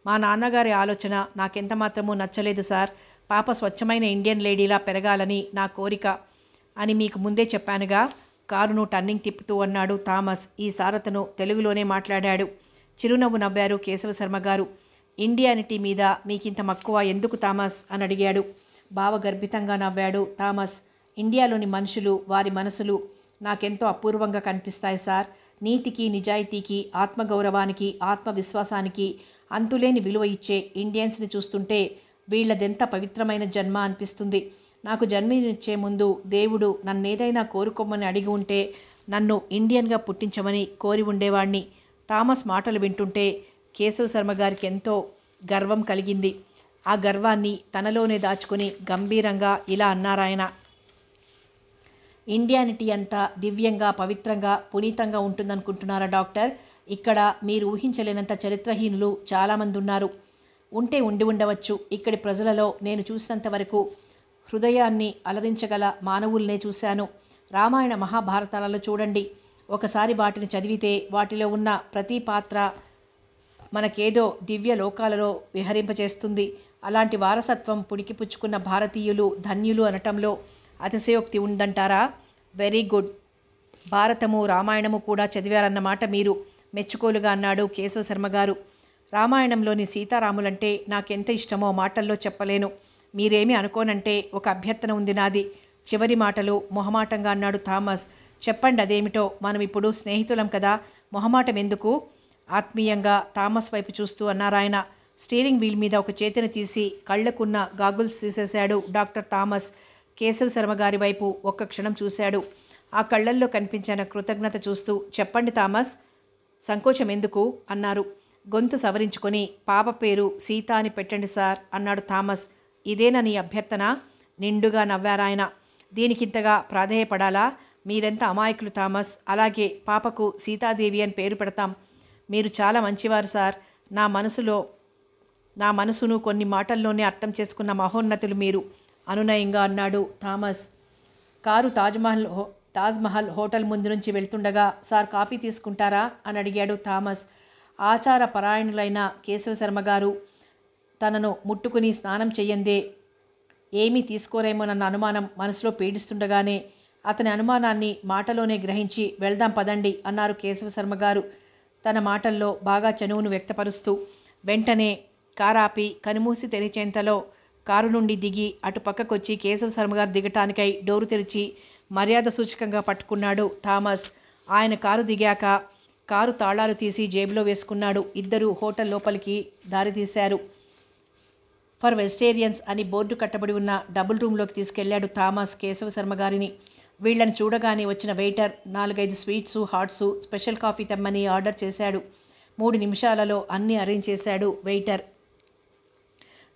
మా నాన్నగారి ఆలోచన నాకెంత మాత్రమూ నచ్చలేదు సార్. పాప స్వచ్ఛమైన ఇండియన్ లేడీలా పెరగాలని నా కోరిక అని మీకు ముందే చెప్పానుగా. కారును టర్నింగ్ తిప్పుతూ అన్నాడు థామస్. ఈ సారథను తెలుగులోనే మాట్లాడాడు. చిరునవ్వు నవ్వారు కేశవ శర్మ గారు. ఇండియానిటీ మీద మీకింత మక్కువ ఎందుకు థామస్ అని అడిగాడు. భావగర్భితంగా నవ్వాడు థామస్. ఇండియాలోని మనుషులు, వారి మనసులు నాకెంతో అపూర్వంగా కనిపిస్తాయి సార్. నీతికి, నిజాయితీకి, ఆత్మగౌరవానికి, ఆత్మవిశ్వాసానికి అంతులేని విలువ ఇచ్చే ఇండియన్స్ని చూస్తుంటే వీళ్ళదెంత పవిత్రమైన జన్మ అనిపిస్తుంది. నాకు జన్మనిచ్చే ముందు దేవుడు నన్నేదైనా కోరుకోమని అడిగి ఉంటే నన్ను ఇండియన్గా పుట్టించమని కోరి ఉండేవాణ్ణి. థామస్ మాటలు వింటుంటే కేశవ శర్మ గారికి ఎంతో గర్వం కలిగింది. ఆ గర్వాన్ని తనలోనే దాచుకుని గంభీరంగా ఇలా అన్నారాయన. ఇండియానిటీ అంతా దివ్యంగా, పవిత్రంగా, పునీతంగా ఉంటుందనుకుంటున్నారా డాక్టర్? ఇక్కడ మీరు ఊహించలేనంత చరిత్రహీనులు చాలామంది ఉన్నారు. ఉంటే ఉండి ఉండవచ్చు. ఇక్కడి ప్రజలలో నేను చూసినంత వరకు హృదయాన్ని అలరించగల మానవుల్నే చూశాను. రామాయణ మహాభారతాలలో చూడండి. ఒకసారి వాటిని చదివితే వాటిలో ఉన్న ప్రతి పాత్ర మనకేదో దివ్య లోకాలలో విహరింపచేస్తుంది. అలాంటి వారసత్వం పుణికిపుచ్చుకున్న భారతీయులు ధన్యులు అనటంలో అతిశయోక్తి ఉందంటారా? Very good. భారతము, రామాయణము కూడా చదివారన్నమాట మీరు, మెచ్చుకోలుగా అన్నాడు కేశవ శర్మ గారు. రామాయణంలోని సీతారాములంటే నాకెంత ఇష్టమో మాటల్లో చెప్పలేను. మీరేమీ అనుకోనంటే ఒక అభ్యర్థన ఉంది నాది. చివరి మాటలు మొహమాటంగా అన్నాడు థామస్. చెప్పండి, అదేమిటో. మనం ఇప్పుడు స్నేహితులం కదా, మొహమాటం ఎందుకు? ఆత్మీయంగా థామస్ వైపు చూస్తూ అన్నారాయన. స్టీరింగ్ వీల్ మీద ఒక చేతిని తీసి కళ్ళకున్న గాగుల్స్ తీసేశాడు డాక్టర్ థామస్. కేశవ శర్మ గారి వైపు ఒక్క క్షణం చూశాడు. ఆ కళ్ళల్లో కనిపించిన కృతజ్ఞత చూస్తూ, చెప్పండి థామస్, సంకోచం ఎందుకు అన్నారు. గొంతు సవరించుకొని, పాప పేరు సీత అని పెట్టండి సార్ అన్నాడు థామస్. ఇదేనా నీ అభ్యర్థన? నిండుగా నవ్వారాయన. దీనికింతగా ప్రాధేయపడాలా? మీరెంత అమాయకులు థామస్. అలాగే పాపకు సీతాదేవి అని పేరు పెడతాం. మీరు చాలా మంచివారు సార్. నా మనసును కొన్ని మాటల్లోనే అర్థం చేసుకున్న మహోన్నతులు మీరు అనునయంగా అన్నాడు థామస్. కారు తాజ్మహల్ హోటల్ ముందు నుంచి వెళ్తుండగా, సార్ కాఫీ తీసుకుంటారా అని అడిగాడు థామస్. ఆచార పరాయణులైన కేశవ శర్మ గారు తనను ముట్టుకుని స్నానం చెయ్యందే ఏమీ తీసుకోరేమోనన్న అనుమానం మనసులో పీడిస్తుండగానే అతని అనుమానాన్ని మాటలోనే గ్రహించి, వెళ్దాం పదండి అన్నారు కేశవ శర్మ గారు తన మాటల్లో బాగా చనువును వ్యక్తపరుస్తూ. వెంటనే కారాపి కనుమూసి తెరిచేంతలో కారు నుండి దిగి అటు పక్కకొచ్చి కేశవ శర్మ గారు దిగటానికై డోరు తెరిచి మర్యాద సూచకంగా పట్టుకున్నాడు థామస్. ఆయన కారు దిగాక కారు తాళాలు తీసి జేబులో వేసుకున్నాడు. ఇద్దరు హోటల్ లోపలికి దారి తీశారు. ఫర్ వెజిటేరియన్స్ అని బోర్డు కట్టబడి ఉన్న డబుల్ రూమ్లోకి తీసుకెళ్లాడు థామస్ కేశవ శర్మ గారిని. వీళ్లను చూడగానే వచ్చిన వెయిటర్ 4-5 స్వీట్సు, హాట్సు, స్పెషల్ కాఫీ తెమ్మని ఆర్డర్ చేశాడు. 3 నిమిషాలలో అన్నీ అరేంజ్ చేశాడు వెయిటర్.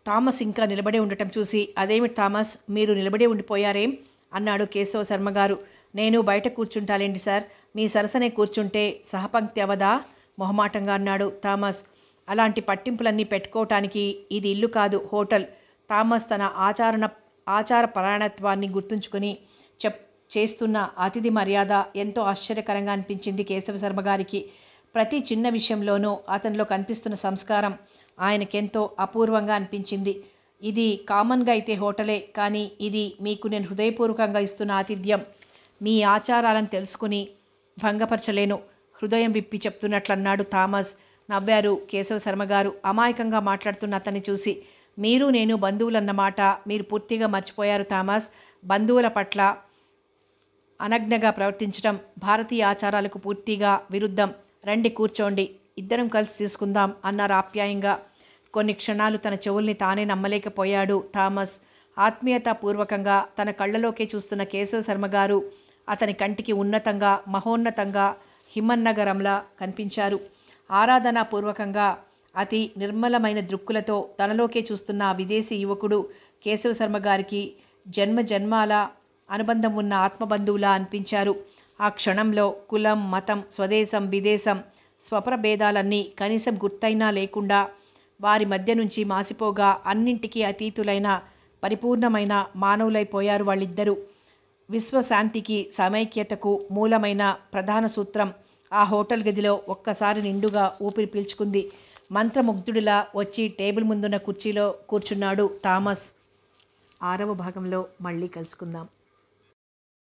థామస్ ఇంకా నిలబడే ఉండటం చూసి, అదేమిటి థామస్, మీరు నిలబడే ఉండిపోయారేం అన్నాడు కేశవ శర్మ గారు. నేను బయట కూర్చుంటాలేండి సార్, మీ సరసనే కూర్చుంటే సహపంక్తి అవదా మొహమాటంగా అన్నాడు థామస్. అలాంటి పట్టింపులన్నీ పెట్టుకోవటానికి ఇది ఇల్లు కాదు, హోటల్. థామస్ తన ఆచార పరాయణత్వాన్ని గుర్తుంచుకుని చేస్తున్న అతిథి మర్యాద ఎంతో ఆశ్చర్యకరంగా అనిపించింది కేశవ శర్మ గారికి. ప్రతి చిన్న విషయంలోనూ అతనిలో కనిపిస్తున్న సంస్కారం ఆయనకెంతో అపూర్వంగా అనిపించింది. ఇది కామన్గా అయితే హోటలే, కానీ ఇది మీకు నేను హృదయపూర్వకంగా ఇస్తున్న ఆతిథ్యం. మీ ఆచారాలను తెలుసుకుని భంగపరచలేను, హృదయం విప్పి చెప్తున్నట్లన్నాడు థామస్. నవ్వారు కేశవ శర్మ గారు అమాయకంగా మాట్లాడుతున్న అతన్ని చూసి. మీరు నేను బంధువులన్నమాట మీరు పూర్తిగా మర్చిపోయారు థామస్. బంధువుల పట్ల అనజ్ఞగా ప్రవర్తించడం భారతీయ ఆచారాలకు పూర్తిగా విరుద్ధం. రండి కూర్చోండి, ఇద్దరం కలిసి తీసుకుందాం అన్నారు ఆప్యాయంగా. కొన్ని క్షణాలు తన చెవుల్ని తానే నమ్మలేకపోయాడు థామస్. ఆత్మీయతాపూర్వకంగా తన కళ్ళలోకే చూస్తున్న కేశవ శర్మ గారు అతని కంటికి ఉన్నతంగా, మహోన్నతంగా, హిమన్నగరంలా కనిపించారు. ఆరాధనాపూర్వకంగా అతి నిర్మలమైన దృక్కులతో తనలోకే చూస్తున్న ఆ విదేశీ యువకుడు కేశవ శర్మ గారికి జన్మజన్మాల అనుబంధం ఉన్న ఆత్మబంధువులా అనిపించారు. ఆ క్షణంలో కులం, మతం, స్వదేశం, విదేశం, స్వప్రభేదాలన్నీ కనీసం గుర్తైనా లేకుండా వారి మధ్య నుంచి మాసిపోగా అన్నింటికీ అతీతులైన పరిపూర్ణమైన మానవులైపోయారు వాళ్ళిద్దరూ. విశ్వశాంతికి, సమైక్యతకు మూలమైన ప్రధాన సూత్రం ఆ హోటల్ గదిలో ఒక్కసారి నిండుగా ఊపిరి పీల్చుకుంది. మంత్రముగ్ధుడిలా వచ్చి టేబుల్ ముందున్న కుర్చీలో కూర్చున్నాడు థామస్. 6వ భాగంలో మళ్ళీ కలుసుకుందాం.